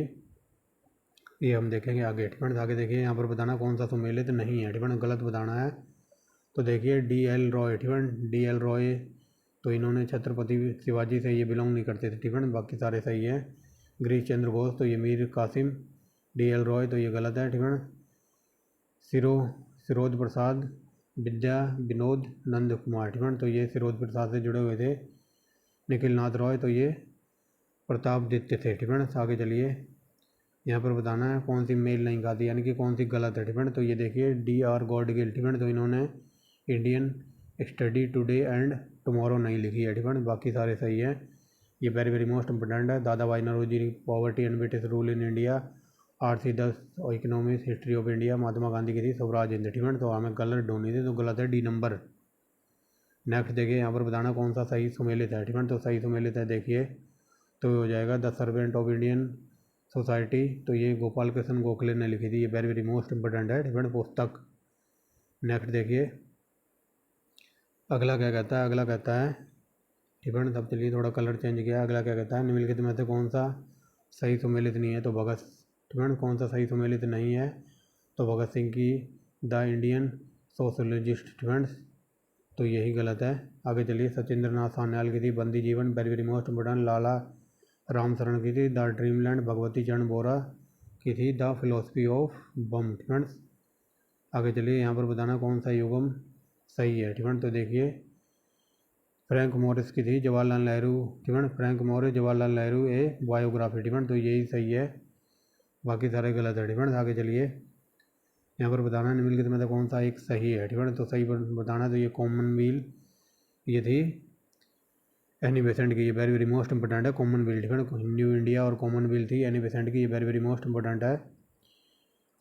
ये हम देखेंगे आगे टिफेंस। आगे देखिए यहाँ पर बताना कौन सा सुमेलित नहीं है टिफेंस, गलत बताना है। तो देखिए DL रॉय टिफेंस, DL रॉय, तो इन्होंने छत्रपति शिवाजी से ये बिलोंग नहीं करते थे टिफेंस, बाकी सारे सही है। गिरीश चंद्र घोष, तो ये मीर कासिम। DL रॉय, तो ये गलत है टिफेंस। सिरोध प्रसाद, विद्या विनोद नंद कुमार टिफेंस, तो ये सिरोध प्रसाद से जुड़े हुए थे। निखिल नाथ रॉय, तो ये प्रतापदित्य थे टिफेंस। आगे चलिए यहाँ पर बताना है कौन सी मेल नहीं खाती, यानी कि कौन सी गलत है। ठीक है, तो ये देखिए DR गॉडगिल। ठीक है, तो इन्होंने Indian study today and tomorrow नहीं लिखी है। ठीक है, बाकी सारे सही है। ये वेरी वेरी मोस्ट इंपोर्टेंट है। Dadabhai Naoroji, poverty and British rule in India, R C 10 और economics history of India, Mahatma Gandhi की थी स्वराज हिंद। ठीक है, तो हमें गलत ढूंढनी थी, तो गलत है D नंबर। नेक्स्ट देखिए यहाँ पर बताना कौन सा सही सुमेलित है। ठीक है, तो सही सुमेलित है देखिए, तो हो जाएगा the servant of Indian society. तो ये गोपाल कृष्ण गोखले ने लिखी थी, ये वेरी वेरी मोस्ट इंपोर्टेंट है। ठीक है, पुस्तक। नेक्स्ट देखिए अगला क्या कहता है। अगला कहता है, ठीक है, तब चलिए थोड़ा कलर चेंज किया। अगला क्या कहता है, निम्नलिखित में से कौन सा सही सुमेलित नहीं है। तो भगत। ठीक है, कौन सा सही सुमेलित नहीं है, तो भगत सिंह की द इंडियन सोशलिस्ट। ठीक है, तो यही गलत है। आगे चलिए सचिंद्र नाथ सान्याल की थी बंदी जीवन, वेरी वेरी मोस्ट इंपोर्टेंट। लाला राम शरण की थी द ड्रीमलैंड, भगवती चरण बोरा की थी द फिलोसफी ऑफ बम। ठीक है, आगे चलिए यहाँ पर बताना कौन सा युगम सही है। ठीक है, तो देखिए फ्रैंक मॉरिस की थी जवाहरलाल नेहरू। ठीक है, फ्रैंक मॉरिस जवाहरलाल नेहरू ए बायोग्राफी। ठीक है, तो यही सही है, बाकी सारे गलत है। ठीक है, आगे चलिए यहाँ पर बताना निम्नलिखित में से कौन सा एक सही है। ठीक है, तो सही बताना, तो ये कॉमनवेल्थ ये थी एनी बेसेंट की, ये वेरी वेरी मोस्ट इंपोर्टेंट है। कॉमनवेल्थ। ठीक है, न्यू इंडिया और कॉमनवेल्थ थी एनी बेसेंट की, ये वेरी वेरी मोस्ट इंपोर्टेंट है।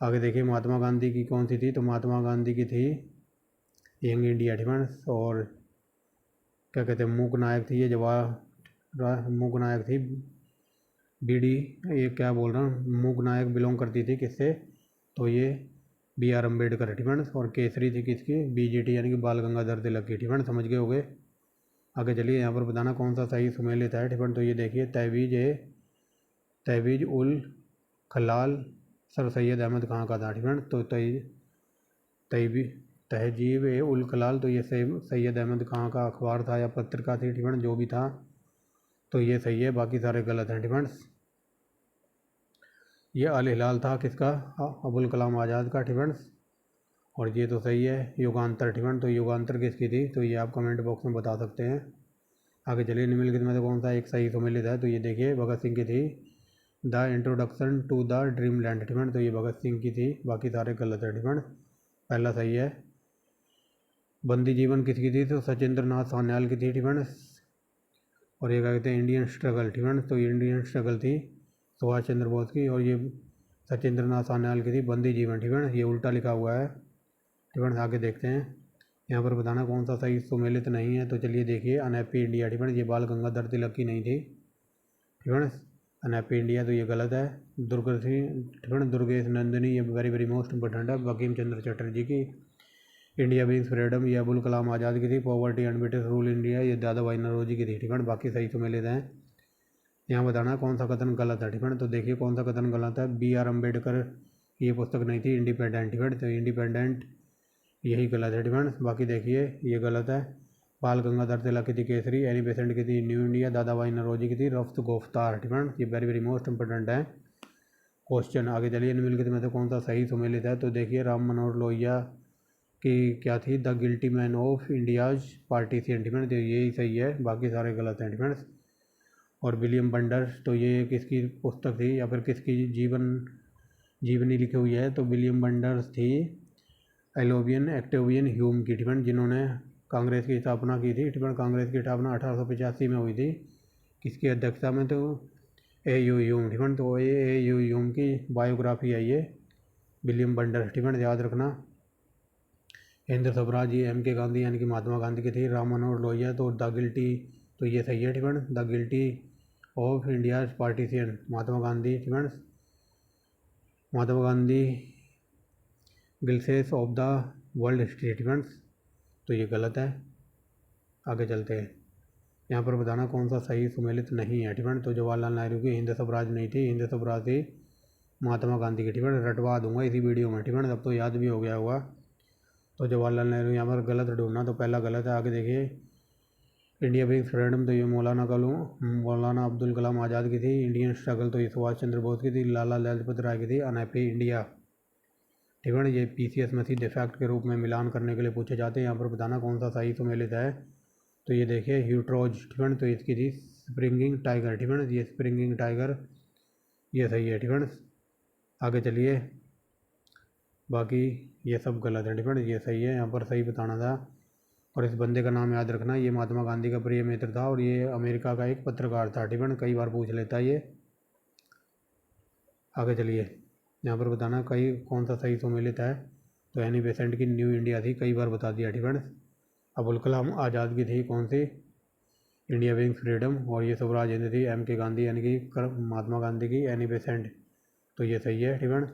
आगे देखिए महात्मा गांधी की कौन सी थी, तो महात्मा गांधी की थी यंग इंडिया। ठीक है, और क्या कहते हैं मूक नायक थी ये जवाहर मूक नायक थी BD, ये क्या बोल रहा हूँ, मूक नायक बिलोंग करती थी किससे, तो ये BR अम्बेडकर। ठीक है, और केसरी थी किसकी, BGT यानी कि बाल गंगाधर तिलक की। ठीक है, समझ गए होगे। आगे चलिए यहाँ पर बताना कौन सा सही सुमेलित है। ठीक है, तो ये देखिए तहवीज उल खलाल सर सैयद अहमद खां का था। ठीक है, तो तहजीब ए उल खलाल, तो ये सैयद अहमद खां का अखबार था या पत्रिका थी। ठीक है, जो भी था, तो ये सही है, बाकी सारे गलत हैं। ठीक है, ये अल हिलाल था किसका, अबुल कलाम आज़ाद का। ठीक है, और ये तो सही है युगांतर। ठीक है, तो युगांतर किसकी थी, तो ये आप कमेंट बॉक्स में बता सकते हैं। आगे चलिए निम्नलिखित में से कौन सा एक सही सुमेलित है, तो ये देखिए भगत सिंह की थी the introduction to the dream land. ठीक है, तो ये भगत सिंह की थी, बाकी सारे गलत है। ठीक है, पहला सही है। बंदी जीवन किसकी थी, तो सचिंद्र नाथ सान्याल की थी। ठीक है, और ये क्या कहते हैं इंडियन स्ट्रगल। ठीक है, तो ये इंडियन स्ट्रगल थी सुभाष चंद्र बोस की, और ये सचिंद्र नाथ सान्याल की थी बंदी जीवन। ठीक है, ये उल्टा लिखा हुआ है। ठीक है, आगे देखते हैं यहाँ पर बताना कौन सा सही सुमेलित नहीं है, तो चलिए देखिए अनहैप्पी इंडिया। ठीक है, ये बाल गंगाधर तिलक की नहीं थी। ठीक है, अनहैप्पी इंडिया, तो ये गलत है। ठीक है, दुर्गेश नंदिनी, ये वेरी वेरी मोस्ट इंपोर्टेंट है। बंकिम चंद्र चटर्जी की इंडिया बीइंग फ्रीडम, ये अबुल कलाम आज़ाद की थी। Poverty and British rule India, ये दादा भाई नौरोजी की थी। ठीक है, बाकी सही सुमेलित हैं। यहाँ बताना कौन सा कथन गलत है। ठीक है, तो देखिए कौन सा कथन गलत है। BR अम्बेडकर की ये पुस्तक नहीं थी इंडिपेंडेंट। ठीक है, तो इंडिपेंडेंट यही गलत है। ठीक है, बाकी देखिए ये गलत है। बाल गंगाधर तिलक की थी केसरी, एनी बेसेंट की थी न्यू इंडिया, दादा भाई नौरोजी की थी रफ्त गोफ्तार। ठीक है, ये वेरी वेरी मोस्ट इंपोर्टेंट है क्वेश्चन। आगे चलिए निम्नलिखित में से कौन सा सही सुमेलित है, तो देखिए राम मनोहर लोहिया की क्या थी the guilty man of India's partition. ठीक है, तो यही सही है, बाकी सारे गलत हैं। ठीक है, और विलियम बंडर्स, तो ये किसकी पुस्तक थी या फिर किसकी जीवनी लिखी हुई है, तो विलियम बंडर्स थी एलोवियन एक्टेवियन ह्यूम की। ठीक है, जिन्होंने कांग्रेस की स्थापना की थी। ठीक है, कांग्रेस की स्थापना 1885 में हुई थी, किसकी अध्यक्षता में, तो AU ह्यूम। ठीक है, तो AU ह्यूम की बायोग्राफी है ये विलियम बंडर्स। ठीक है, याद रखना। हिंद स्वराज ये MK गांधी यानी कि महात्मा गांधी की थी। राम मनोहर लोहिया, तो द गिल्टी, तो ये सही है। ठीक है, the guilty of India partition Mahatma Gandhi. ठीक है, Mahatma Gandhi glimpses of the world history. ठीक है, तो ये गलत है। आगे चलते हैं यहाँ पर बताना कौन सा सही सुमेलित नहीं है। ठीक है, तो जवाहरलाल नेहरू की हिंद स्वराज नहीं थी, हिंद स्वराज थी महात्मा गांधी की। ठीक है, रटवा दूंगा इसी वीडियो में। ठीक है, तब तो याद भी हो गया होगा। तो जवाहरलाल नेहरू यहाँ पर गलत ढूंढना, तो पहला गलत है। आगे देखिए इंडिया बीइंग फ्रीडम, तो ये मौलाना अब्दुल कलाम आज़ाद की थी। इंडियन स्ट्रगल, तो ये सुभाष चंद्र बोस की थी। लाला लाजपत राय की थी अनहैप्पी इंडिया। ठीक है, ये PCS में सीधे फैक्ट के रूप में मिलान करने के लिए पूछे जाते हैं। यहाँ पर बताना कौन सा सही सुमेलित है, तो ये देखिए ह्यूट्रोज। ठीक है, तो इसकी थी स्प्रिंगिंग टाइगर। ठीक है, ये स्प्रिंगिंग टाइगर ये सही है। ठीक है, आगे चलिए, बाकी ये सब गलत है डिफेंड, ये सही है, यहाँ पर सही बताना था। और इस बंदे का नाम याद रखना, ये महात्मा गांधी का प्रिय मित्र था और ये अमेरिका का एक पत्रकार था डिफेंड, कई बार पूछ लेता है ये। आगे चलिए, यहाँ पर बताना कई कौन सा सही सम्मिलित है। तो एनी बेसेंट की न्यू इंडिया थी, कई बार बता दिया डिफेंड। अबुल कलाम आज़ाद की थी कौन सी, इंडिया विंग फ्रीडम, और ये स्वराज हिंद थी एम के गांधी यानी कि महात्मा गांधी की। एनी बेसेंट तो ये सही है डिफेंड।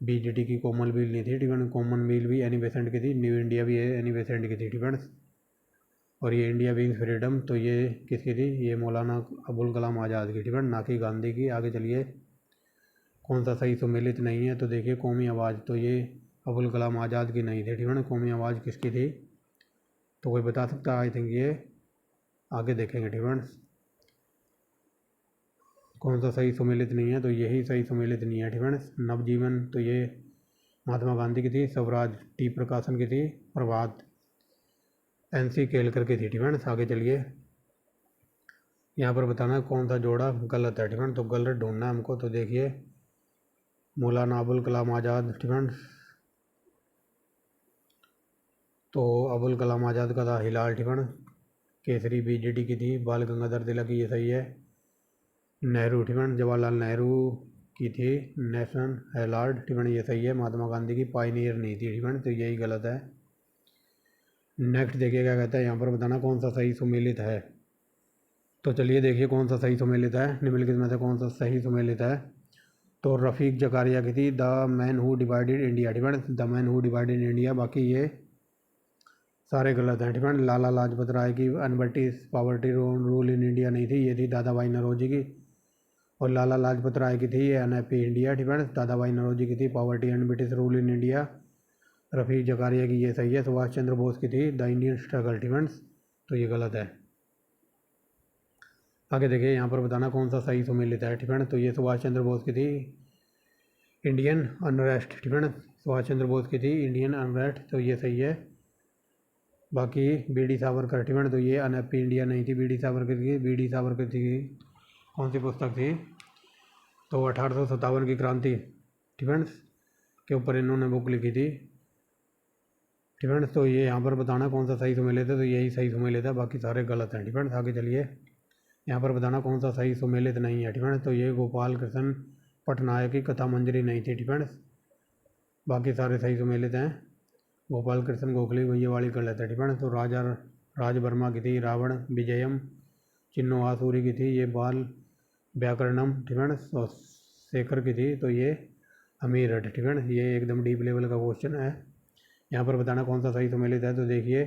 बीजेटी की कोमल मील नहीं थी डिफेंड, कॉमन मील भी एनी बेसेंट की थी। न्यू इंडिया भी एनी बेसेंट की थी डिफेंड। और ये इंडिया विंग फ्रीडम तो ये किसकी थी, ये मौलाना अबुल कलाम आज़ाद की डिफेंड, ना कि गांधी की। आगे चलिए, कौन सा सही सम्मिलित नहीं है। तो देखिए, कौमी आवाज़ तो ये अबुल कलाम आज़ाद की नहीं थी डिफेंड, कौमी आवाज़ किसकी थी, तो कोई बता सकता है। आई थिंक ये आगे देखेंगे डिफेंड, कौन सा सही सम्मिलित नहीं है। तो यही सही सम्मिलित नहीं है डिफेंड। नवजीवन तो ये महात्मा गांधी की थी। स्वराज टी प्रकाशन की थी। प्रभात एनसी केलकर की थी डिफेंड। आगे चलिए, यहाँ पर बताना है कौन सा जोड़ा गलत है डिफेंड, तो गलत ढूंढना है हमको। तो देखिए, मौलाना अबुल कलाम आज़ाद डिफेंड, तो अबुल कलाम आज़ाद का था हिलाल डिफेंड। केसरी बीजेडी की थी। बाल गंगाधर तिलक की, ये सही है। नेहरू डिफेंड, जवाहरलाल नेहरू की थी नेशनल हेराल्ड डिफेंड, ये सही है। महात्मा गांधी की पायनियर नहीं थी डिफेंड, तो यही गलत है। नेक्स्ट देखिए क्या कहता है, यहाँ पर बताना कौन सा सही सम्मिलित है। तो चलिए देखिए कौन सा सही सम्मिलित है, निम्नलिखित में से कौन सा सही सम्मिलित है। तो रफ़ीक जकारिया की थी the man who divided India defend, the man who divided India, बाकी ये सारे गलत हैं डिफेंड। लाला लाजपत राय की अनबर्टिस पावर्टी रूल इन इंडिया नहीं थी, ये थी दादा भाई नौरोजी की। और लाला लाजपत राय की थी अनहैप्पी इंडिया डिफेंड, दादा भाई नौरोजी की थी poverty and British rule in India. Rafiq Zakaria की ये सही है। सुभाष चंद्र बोस की थी द इंडियन स्ट्रगल डिफेंड्स, तो ये गलत है। आगे देखिए, यहाँ पर बताना कौन सा सही सम्मिलित है डिफेंड, तो ये सुभाष चंद्र बोस की थी Indian unrest defend, Subhash Chandra Bose की थी इंडियन अनरेस्ट, तो ये सही है। बाकी बी डी सावरकर डिफेंड, तो ये अनहैप्पी इंडिया नहीं थी बी डी सावरकर की। बी डी सावरकर की कौन सी पुस्तक थी, तो 1857 की क्रांति डिफेंड्स के ऊपर इन्होंने बुक लिखी थी डिफेंड्स, तो ये यहाँ पर बताना कौन सा सही सम्मिलित है, तो यही सही सम्मिलित है, बाकी सारे गलत हैं डिफेंड्स। आगे चलिए, यहाँ पर बताना कौन सा सही सम्मिलित नहीं है डिफेंड्स, तो ये गोपाल कृष्ण पटनायक की कथा मंजरी नहीं थी डिफेंड्स, बाकी सारे सही सम्मिलित हैं। गोपाल कृष्ण गोखले ये वाली गलत है डिफेंड। तो राजा राज वर्मा की थी रावण विजयम, चिन्नो आसूरी की थी ये बाल व्याकरणम डिफेंड, और शेखर की थी तो ये अमीर है डिफेंड। ये एकदम डीप लेवल का क्वेश्चन है। यहाँ पर बताना कौन सा सही सम्मिलित है, तो देखिए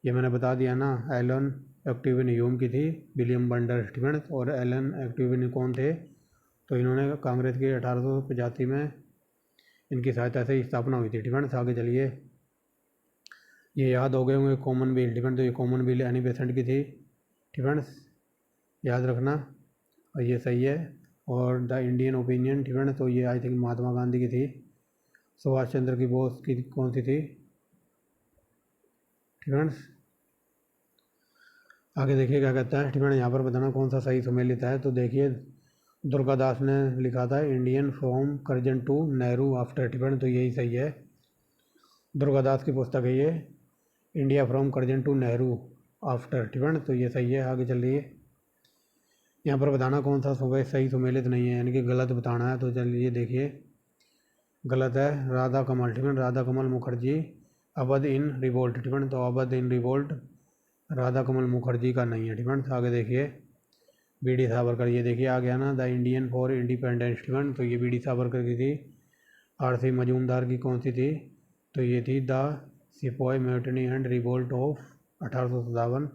ये मैंने बता दिया ना, एलन एक्टिविन ह्यूम की थी विलियम बंडर डिफेंड, और एलन एक्टिविन कौन थे, तो इन्होंने कांग्रेस की 1885 में इनकी सहायता से स्थापना हुई थी डिफेंड। आगे चलिए, ये याद हो गए होंगे कॉमनवेल्थ डिफेंड, तो ये कॉमनवेल्थ एनी बेसेंट की थी डिफेंड्स, याद रखना, और ये सही है। और द इंडियन ओपिनियन डिफेंड, तो ये आई थिंक महात्मा गांधी की थी। सुभाष चंद्र की बोस की कौन सी थी डिफेंड्स। आगे देखिए क्या कहता है डिफेंड, यहाँ पर बताना कौन सा सही सम्मिलित है। तो देखिए, दुर्गादास ने लिखा था Indian from Curzon to Nehru after defend, तो यही सही है। दुर्गादास की पुस्तक है ये, India from Curzon to Nehru after defend, तो ये सही है। आगे चलिए, यहाँ पर बताना कौन सा सुबह सही सम्मिलित नहीं है, यानी कि गलत बताना है। तो चलिए देखिए, गलत है राधा कमल डिफेंड, राधा कमल मुखर्जी अवध इन रिवोल्ट डिफेंड, तो अवध इन रिवोल्ट राधा कमल मुखर्जी का नहीं है डिफेंड। आगे देखिए, बी डी सावरकर, ये देखिए आ गया ना, the Indian for independence defend, तो ये बी डी सावरकर की थी। आर सी मजूमदार की कौन सी थी, तो ये थी the sepoy mutiny and revolt of 1857,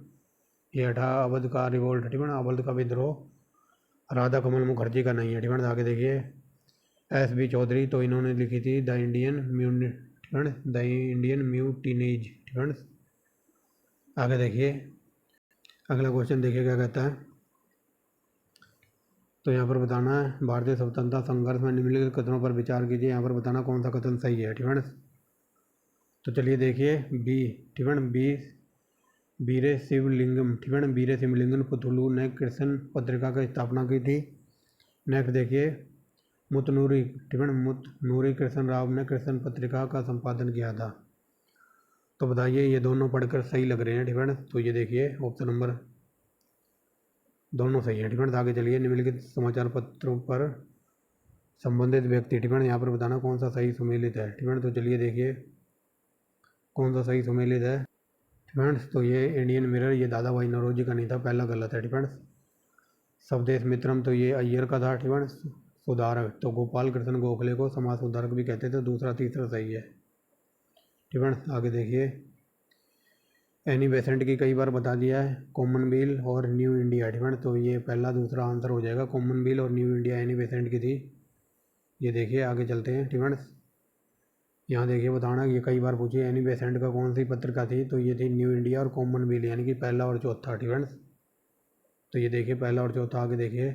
ये अवध का रिवोल्ट डिफेंड, अवध का विद्रोह राधा कमल मुखर्जी का नहीं है डिफेंड। आगे देखिए, एस बी चौधरी, तो इन्होंने लिखी थी द इंडियन म्यूटिनीज डिफेंड। आगे देखिए, अगला क्वेश्चन देखिए क्या कहता है। तो यहाँ पर बताना है भारतीय स्वतंत्रता संघर्ष में निम्नलिखित कथनों पर विचार कीजिए, यहाँ पर बताना कौन सा कथन सही है डिफेंड। तो चलिए देखिए, बी डिफेंड, बी वीरे शिवलिंगम डिफेंड, वीरे शिवलिंगम पुथुलू ने कृष्ण पत्रिका की स्थापना की थी। नेक्स्ट देखिए, मुतनूरी मुतनूरी कृष्ण राव ने कृष्ण पत्रिका का संपादन किया था। तो बताइए ये दोनों पढ़कर सही लग रहे हैं ठीक है। तो ये देखिए ऑप्शन नंबर दोनों सही है ठीक है। आगे चलिए, निम्नलिखित समाचार पत्रों पर संबंधित व्यक्ति ठीक है यहाँ पर बताना कौन सा सही सुमेलित है ठीक है। तो चलिए देखिए कौन सा सही सुमेलित है फ्रेंड्स। तो ये इंडियन मिरर ये दादा भाई नौरोजी का नहीं था, पहला गलत है फ्रेंड्स। स्वदेश मित्रम तो ये अय्यर का था फ्रेंड्स। सुधारक तो गोपाल कृष्ण गोखले को समाज सुधारक भी कहते थे, दूसरा तीसरा सही है फ्रेंड्स। आगे देखिए, एनी बेसेंट की कई बार बता दिया है, कॉमनवेल और न्यू इंडिया फ्रेंड्स। तो ये पहला दूसरा आंसर हो जाएगा, कॉमनवेल और न्यू इंडिया एनी बेसेंट की थी। ये देखिए आगे चलते हैं फ्रेंड्स। यहाँ देखिए बताना, ये कई बार पूछिए एनी बेसेंट का कौन सी पत्रिका थी, तो ये थी न्यू इंडिया और कॉमनवेल, यानी कि पहला और चौथा फ्रेंड्स। तो ये देखिए पहला और चौथा। आगे देखिए,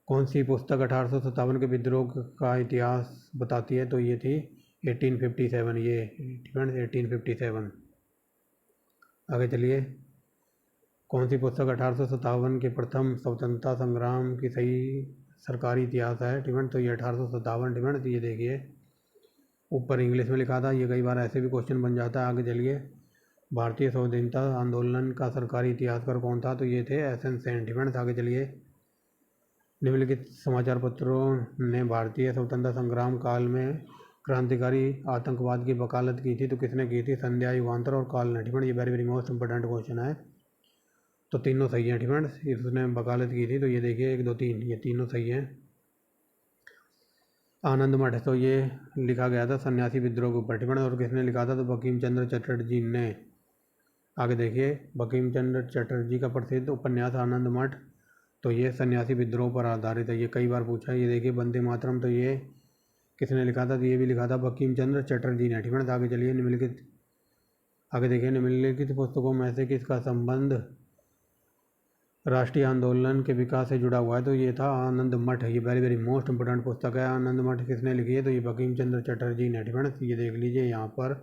कौन सी पुस्तक 1857 के विद्रोह का इतिहास बताती है, तो ये थी 1857 ये फ्रेंड्स 1857। आगे चलिए, कौन सी पुस्तक 1857 के प्रथम स्वतंत्रता संग्राम की सही सरकारी इतिहास है फ्रेंड्स। तो ये 1857 फ्रेंड्स। ये देखिए ऊपर इंग्लिश में लिखा था, ये कई बार ऐसे भी क्वेश्चन बन जाता है। आगे चलिए, भारतीय स्वाधीनता आंदोलन का सरकारी इतिहासकार कौन था, तो ये थे एस.एन. सेन फ्रेंड्स। आगे चलिए, निम्नलिखित समाचार पत्रों ने भारतीय स्वतंत्रता संग्राम काल में क्रांतिकारी आतंकवाद की वकालत की थी, तो किसने की थी, संध्या युगांतर और काल ने फ्रेंड्स। ये very very most important question है। तो तीनों सही हैं फ्रेंड्स, इसने वकालत की थी। तो ये देखिए 1 2 3 ये तीनों सही हैं। आनंद मठ तो ये लिखा गया था सन्यासी विद्रोह के ऊपर फ्रेंड्स, और किसने लिखा था, तो बंकिम चंद्र चटर्जी ने। आगे देखिए, बंकिम चंद्र चटर्जी का प्रसिद्ध उपन्यास आनंद मठ तो ये सन्यासी विद्रोह पर आधारित है, ये कई बार पूछा है। ये देखिए वंदे मातरम तो ये किसने लिखा था, तो ये भी लिखा था बंकिम चंद्र चटर्जी ने फ्रेंड्स। आगे चलिए, आगे देखिए, निम्नलिखित पुस्तकों में से किसका संबंध राष्ट्रीय आंदोलन के विकास से जुड़ा हुआ है, तो ये था आनंद मठ। ये वेरी वेरी मोस्ट इंपोर्टेंट पुस्तक है। आनंद मठ किसने लिखी है, तो ये बंकिम चंद्र चटर्जी ने फ्रेंड्स। ये देख लीजिए यहाँ पर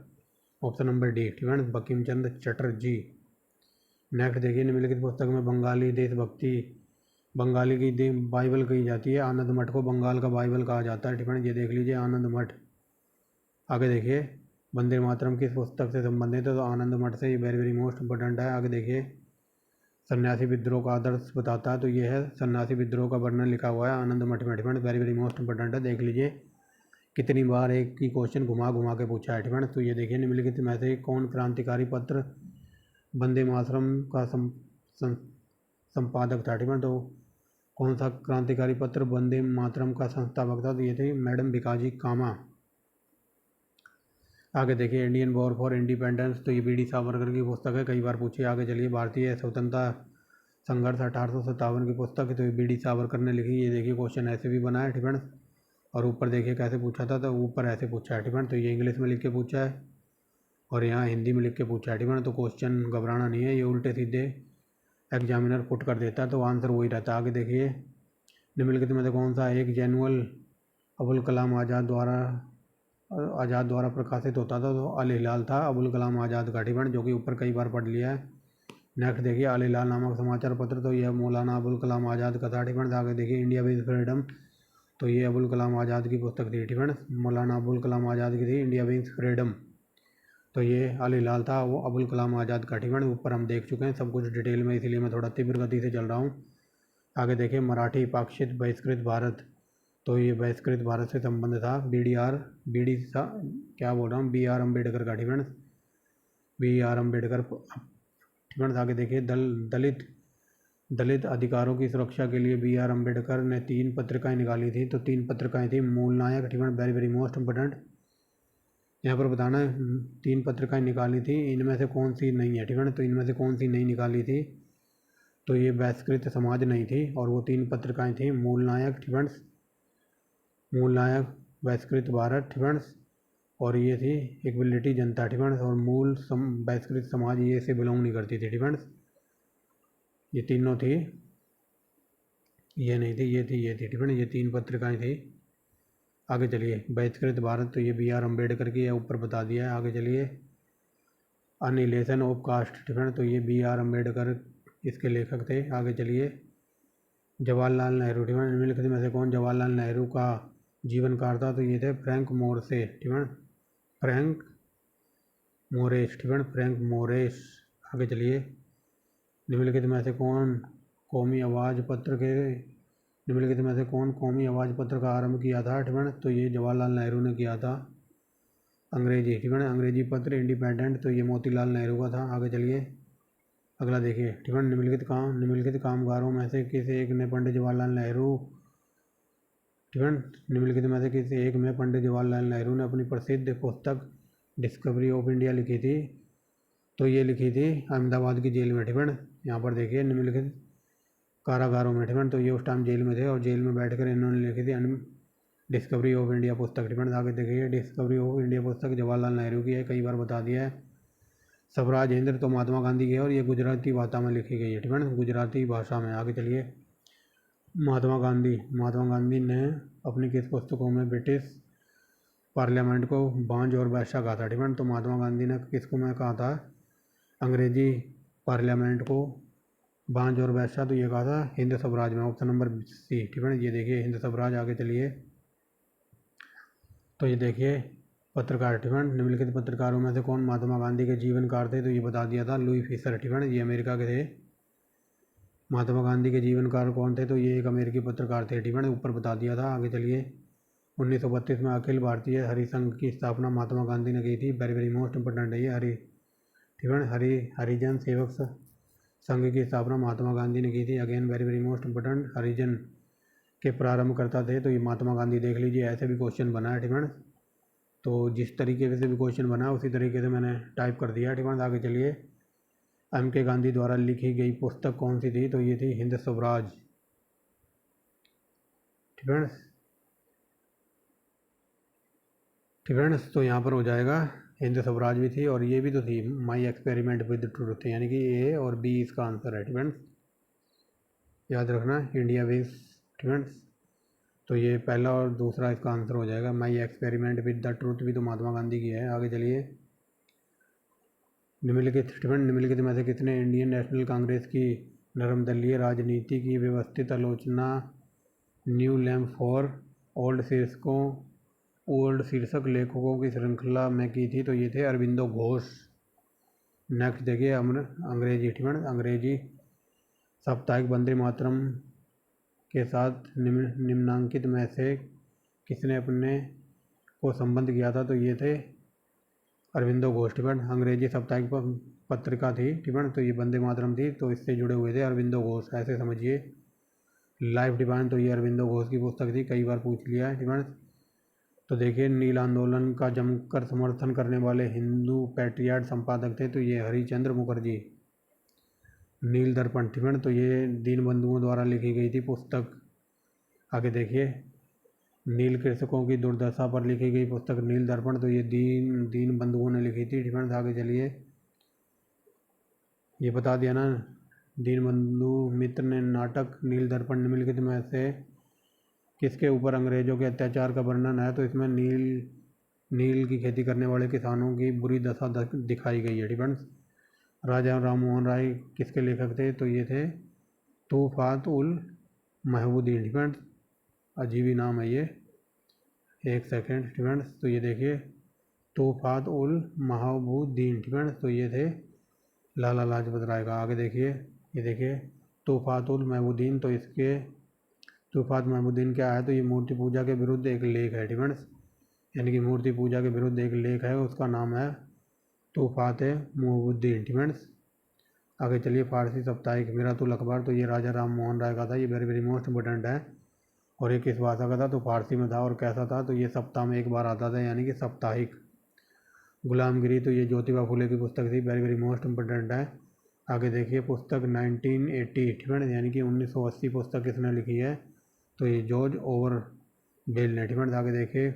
option number D friends, Bankim Chandra Chatterjee. Next देखिए, निम्नलिखित पुस्तक में बंगाली देशभक्ति बंगाली की बाइबल कही जाती है, आनंद मठ को बंगाल का बाइबल कहा जाता है फ्रेंड्स। ये देख लीजिए आनंद मठ। आगे देखिए, वंदे मातरम किस पुस्तक से संबंधित है, तो आनंद मठ से, ये वेरी वेरी मोस्ट इंपोर्टेंट है। आगे देखिए, सन्यासी विद्रोह का आदर्श बताता है, तो ये है सन्यासी विद्रोह का वर्णन लिखा हुआ है आनंद मठ में friends. Very very most important है। देख लीजिए कितनी बार एक ही क्वेश्चन घुमा घुमा के पूछा है फ्रेंड्स। तो ये देखिए, निम्नलिखित में से कौन क्रांतिकारी पत्र वंदे मातरम का संपादक था फ्रेंड्स। तो कौन सा क्रांतिकारी पत्र वंदे मातरम का संस्थापक था, तो ये थे मैडम भिकाजी कामा। आगे देखिए, इंडियन वॉर फॉर इंडिपेंडेंस तो ये बी डी सावरकर की पुस्तक है, कई बार पूछी। आगे चलिए, भारतीय स्वतंत्रता संघर्ष 1857 की पुस्तक है, तो ये बी डी सावरकर ने लिखी। ये देखिए क्वेश्चन ऐसे भी बना है फ्रेंड्स, और ऊपर देखिए कैसे पूछा था, तो ऊपर ऐसे पूछा है फ्रेंड्स। तो ये इंग्लिश में लिख के पूछा है और यहाँ हिंदी में लिख के पूछा है फ्रेंड्स। तो क्वेश्चन घबराना नहीं है, ये उल्टे सीधे एग्जामिनर पुट कर देता है, तो आंसर वही रहता है। आगे देखिए, निम्नलिखित में से कौन सा एक जैनुअल अबुल कलाम आज़ाद द्वारा प्रकाशित होता था, तो अल हिलाल था अबुल कलाम आज़ाद का फ्रेंड्स, जो कि ऊपर कई बार पढ़ लिया है। नेक्स्ट देखिए, अल हिलाल नामक समाचार पत्र तो यह मौलाना अबुल कलाम आज़ाद का था फ्रेंड्स। आगे देखिए, इंडिया विद फ्रीडम तो ये अबुल कलाम आज़ाद की पुस्तक थी फ्रेंड्स, मौलाना अबुल कलाम आज़ाद की थी इंडिया विद फ्रीडम। तो ये अल हिलाल था वो अबुल कलाम आज़ाद का फ्रेंड्स। ऊपर हम देख चुके हैं सब कुछ डिटेल में, इसीलिए मैं थोड़ा तीव्र गति से चल रहा हूँ। आगे देखिए, मराठी पाक्षिक बहिष्कृत भारत तो ये बहिष्कृत भारत से संबंध था क्या बोल रहा हूँ, B.R. अम्बेडकर का फ्रेंड्स, B.R. अम्बेडकर फ्रेंड्स। आगे देखिए, दलित अधिकारों की सुरक्षा के लिए B.R. अम्बेडकर ने 3 पत्रिकाएं निकाली थी, तो 3 पत्रिकाएं थी मूल नायक friends, very very most important. यहाँ पर बताना है 3 पत्रिकाएं निकाली थी, इनमें से कौन सी नहीं है फ्रेंड्स। तो इनमें से कौन सी नहीं निकाली थी, तो ये बहिष्कृत समाज नहीं थी, और वो 3 पत्रिकाएं थी मूल नायक फ्रेंड्स, मूल नायक, बहिष्कृत भारत फ्रेंड्स, और ये थी इक्वलिटी जनता फ्रेंड्स, और बहिष्कृत समाज ये से बिलोंग नहीं करती थी फ्रेंड्स। ये तीनों थी, ये नहीं थी, ये थी फ्रेंड्स, ये 3 पत्रिकाएं थी। आगे चलिए, बहिष्कृत भारत तो ये B.R. अम्बेडकर की है, ऊपर बता दिया है। आगे चलिए, अनिलेशन ऑफ कास्ट फ्रेंड्स तो ये B.R. अम्बेडकर इसके लेखक थे। आगे चलिए, जवाहरलाल नेहरू, ठीक है। निम्नलिखित में से कौन जवाहरलाल नेहरू का जीवन काल था? तो ये थे फ्रैंक मोरसे, ठीक है, फ्रैंक मोरेस, ठीक है, फ्रैंक मोरेस। आगे चलिए, निम्नलिखित में से कौन कौमी आवाज़ पत्र के निम्नलिखित में से कौन कौमी आवाज़ पत्र का आरंभ किया था? ठीक है, तो ये जवाहरलाल नेहरू ने किया था। अंग्रेजी, ठीक है, अंग्रेजी पत्र इंडिपेंडेंट, तो ये मोतीलाल नेहरू का था। आगे चलिए, अगला देखिए, ठीक है। निम्नलिखित कामगारों में से किस एक ने पंडित जवाहरलाल नेहरू, ठीक है, निम्नलिखित में से किस एक में पंडित जवाहरलाल नेहरू ने अपनी प्रसिद्ध पुस्तक डिस्कवरी ऑफ इंडिया लिखी थी? तो ये लिखी थी अहमदाबाद की जेल में, ठीक है। यहाँ पर देखिए, निम्नलिखित कारागारों में, ठीक है, तो ये उस टाइम जेल में थे और जेल में बैठकर इन्होंने लिखी थी डिस्कवरी ऑफ इंडिया पुस्तक, ठीक है। आगे देखिए, डिस्कवरी ऑफ इंडिया पुस्तक जवाहरलाल नेहरू की है, कई बार बता दिया है। स्वराज हिंद तो महात्मा गांधी की है और ये गुजराती भाषा में लिखी गई है, ठीक है, गुजराती भाषा में। आगे चलिए, महात्मा गांधी ने अपनी किस पुस्तकों में ब्रिटिश पार्लियामेंट को बांझ और वैश्या कहा था? ठीक है, तो महात्मा गांधी ने किसको में कहा था अंग्रेजी पार्लियामेंट को बांझ और वैश्या? तो ये कहा था हिंद स्वराज में, ऑप्शन नंबर सी, ठीक है। ये देखिए हिंद स्वराज। आगे चलिए, तो ये देखिए पत्रकार, ठीक है, निम्नलिखित पत्रकारों में से कौन महात्मा गांधी के जीवनकार थे? तो ये बता दिया था लुई फिशर, ठीक है, ये अमेरिका के थे। महात्मा गांधी के जीवनकार कौन थे? तो ये एक अमेरिकी पत्रकार थे, ठीक है, ऊपर बता दिया था। आगे चलिए, 1932 में अखिल भारतीय हरिसंघ की स्थापना महात्मा गांधी ने की थी। वेरी वेरी मोस्ट इंपोर्टेंट है ये। ठीक है, हरिजन सेवक संघ की स्थापना महात्मा गांधी ने की थी। Again very very most important, Harijan के प्रारंभ करता थे तो ये महात्मा गांधी। देख लीजिए, ऐसे भी क्वेश्चन बना है, ठीक है। तो जिस तरीके से भी क्वेश्चन बना उसी तरीके से मैंने टाइप कर दिया, ठीक है। आगे चलिए, M.K. गांधी द्वारा लिखी गई पुस्तक कौन सी थी? तो ये थी हिंद स्वराज, ठीक है। ठीक है, तो यहाँ पर हो जाएगा हिंद स्वराज भी थी और ये भी तो थी माई एक्सपेरिमेंट विद ट्रूथ, यानी कि ए और बी इसका आंसर है, ठीक है। याद रखना, इंडिया विज, ठीक है। तो ये पहला और दूसरा इसका आंसर हो जाएगा। My experiment with the truth भी तो महात्मा गांधी की है। आगे चलिए, निम्नलिखित में से किसने इंडियन नेशनल कांग्रेस की नरमदलीय राजनीति की व्यवस्थित आलोचना न्यू लैम्प फॉर ओल्ड शीर्षक लेखकों की श्रृंखला में की थी? तो ये थे अरविंदो घोष। नेक्स्ट देखिए, अंग्रेजी, ठीक है, अंग्रेजी साप्ताहिक वंदे मातरम के साथ निम्नांकित में से किसने अपने को संबंध किया था? तो ये थे अरविंदो घोष, ठीक है। अंग्रेजी साप्ताहिक पत्रिका थी, ठीक है, तो ये वंदे मातरम थी, तो इससे जुड़े हुए थे अरविंदो घोष, ऐसे समझिए। लाइफ डिवाइन, तो ये अरविंदो घोष की पुस्तक थी, कई बार पूछ लिया है, ठीक है। तो देखिए, नील आंदोलन का जमकर समर्थन करने वाले हिंदू पैट्रियट संपादक थे, तो ये हरिचंद्र मुखर्जी। नील दर्पण, ठीक है, तो ये दीनबंधुओं द्वारा लिखी गई थी पुस्तक। आगे देखिए, नील कृषकों की दुर्दशा पर लिखी गई पुस्तक नील दर्पण, तो ये दीनबंधुओं ने लिखी थी, ठीक है। आगे चलिए, ये बता दिया ना, दीनबंधु मित्र ने नाटक नील दर्पण निम्नलिखित में से किसके ऊपर अंग्रेजों के अत्याचार का वर्णन है? तो इसमें नील की खेती करने वाले किसानों की बुरी दशा दिखाई गई है, ठीक है। राजा राम मोहन राय किसके लेखक थे? तो ये थे तूफात उल महबूदीन, ठीक है, अजीब ही नाम है ये, एक सेकेंड, ठीक है। तो ये देखिए, तूफात उल महबूदीन, ठीक है, तो ये थे लाला लाजपत राय का। आगे देखिए, ये देखिए तूफात उल महबूदीन, तो इसके तूफात महबूदीन क्या है? तो ये मूर्ति पूजा के विरुद्ध एक लेख है, ठीक है, यानी कि मूर्ति पूजा के विरुद्ध एक लेख है, उसका नाम है तूफात महबूदीन, ठीक है। आगे चलिए, फारसी साप्ताहिक मिरातुल अखबार, तो ये राजा राम मोहन राय का था, ये वेरी वेरी मोस्ट इंपोर्टेंट है। और ये किस भाषा का था? तो फारसी में था। और कैसा था? तो ये सप्ताह में एक बार आता था, यानी कि साप्ताहिक। गुलामगिरी, तो ये ज्योतिबा फुले की पुस्तक थी, वेरी वेरी मोस्ट इंपोर्टेंट है। आगे देखिए, पुस्तक 1980, ठीक है, यानी कि 1980 पुस्तक किसने लिखी है? तो ये जॉर्ज ओवरवेल ने, ठीक है। आगे देखिए,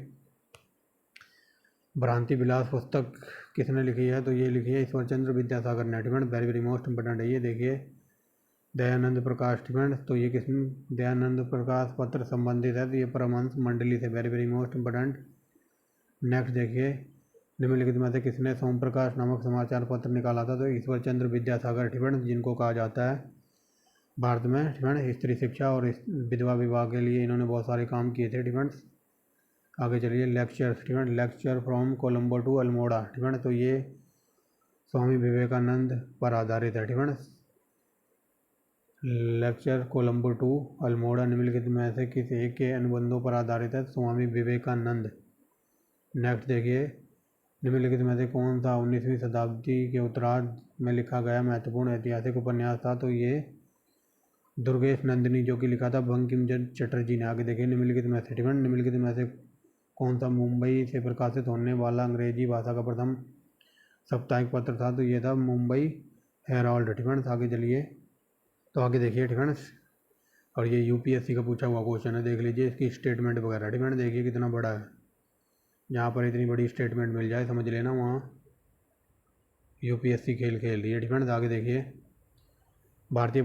भ्रांति विलास पुस्तक किसने लिखी है? तो ये लिखी है ईश्वरचंद्र विद्यासागर ने, ठीक है, वेरी वेरी मोस्ट इंपोर्टेंट है ये। देखिए, दयानंद प्रकाश, ठीक है, तो ये किस दयानंद प्रकाश पत्र संबंधित है? तो ये परमहंस मंडली से, very very most important. Next देखिए, निम्नलिखित में से किसने सोम प्रकाश नामक समाचार पत्र निकाला था? तो ईश्वरचंद्र विद्यासागर, ठीक है, जिनको कहा जाता है भारत में डिफेंस स्त्री शिक्षा और विधवा विवाह के लिए इन्होंने बहुत सारे काम किए थे डिफेंस। आगे चलिए lecture defence, lecture from Colombo to Almora defence, तो ये स्वामी विवेकानंद पर आधारित है defence. Lecture Colombo to Almora निम्नलिखित में से किस एक के अनुबंधों पर आधारित है? स्वामी विवेकानंद। नेक्स्ट देखिए, निम्नलिखित में से कौन सा 19वीं शताब्दी के उत्तरार्ध में लिखा गया महत्वपूर्ण ऐतिहासिक उपन्यास था? तो ये दुर्गेश नंदिनी, जो कि लिखा था बंकिम चंद्र चटर्जी ने। आगे देखिए, निम्नलिखित में से डिफेंस, निम्नलिखित में से कौन सा मुंबई से प्रकाशित होने वाला अंग्रेजी भाषा का प्रथम साप्ताहिक पत्र था? तो ये था मुंबई हेराल्ड डिफेंस। आगे चलिए, तो आगे देखिए डिफेंस, और ये यूपीएससी का पूछा हुआ क्वेश्चन है, देख लीजिए इसकी स्टेटमेंट वगैरह डिफेंस, देखिए कितना बड़ा है। जहाँ पर इतनी बड़ी स्टेटमेंट मिल जाए समझ लेना वहाँ यूपीएससी खेल खेल रही है डिफेंस। आगे देखिए, भारतीय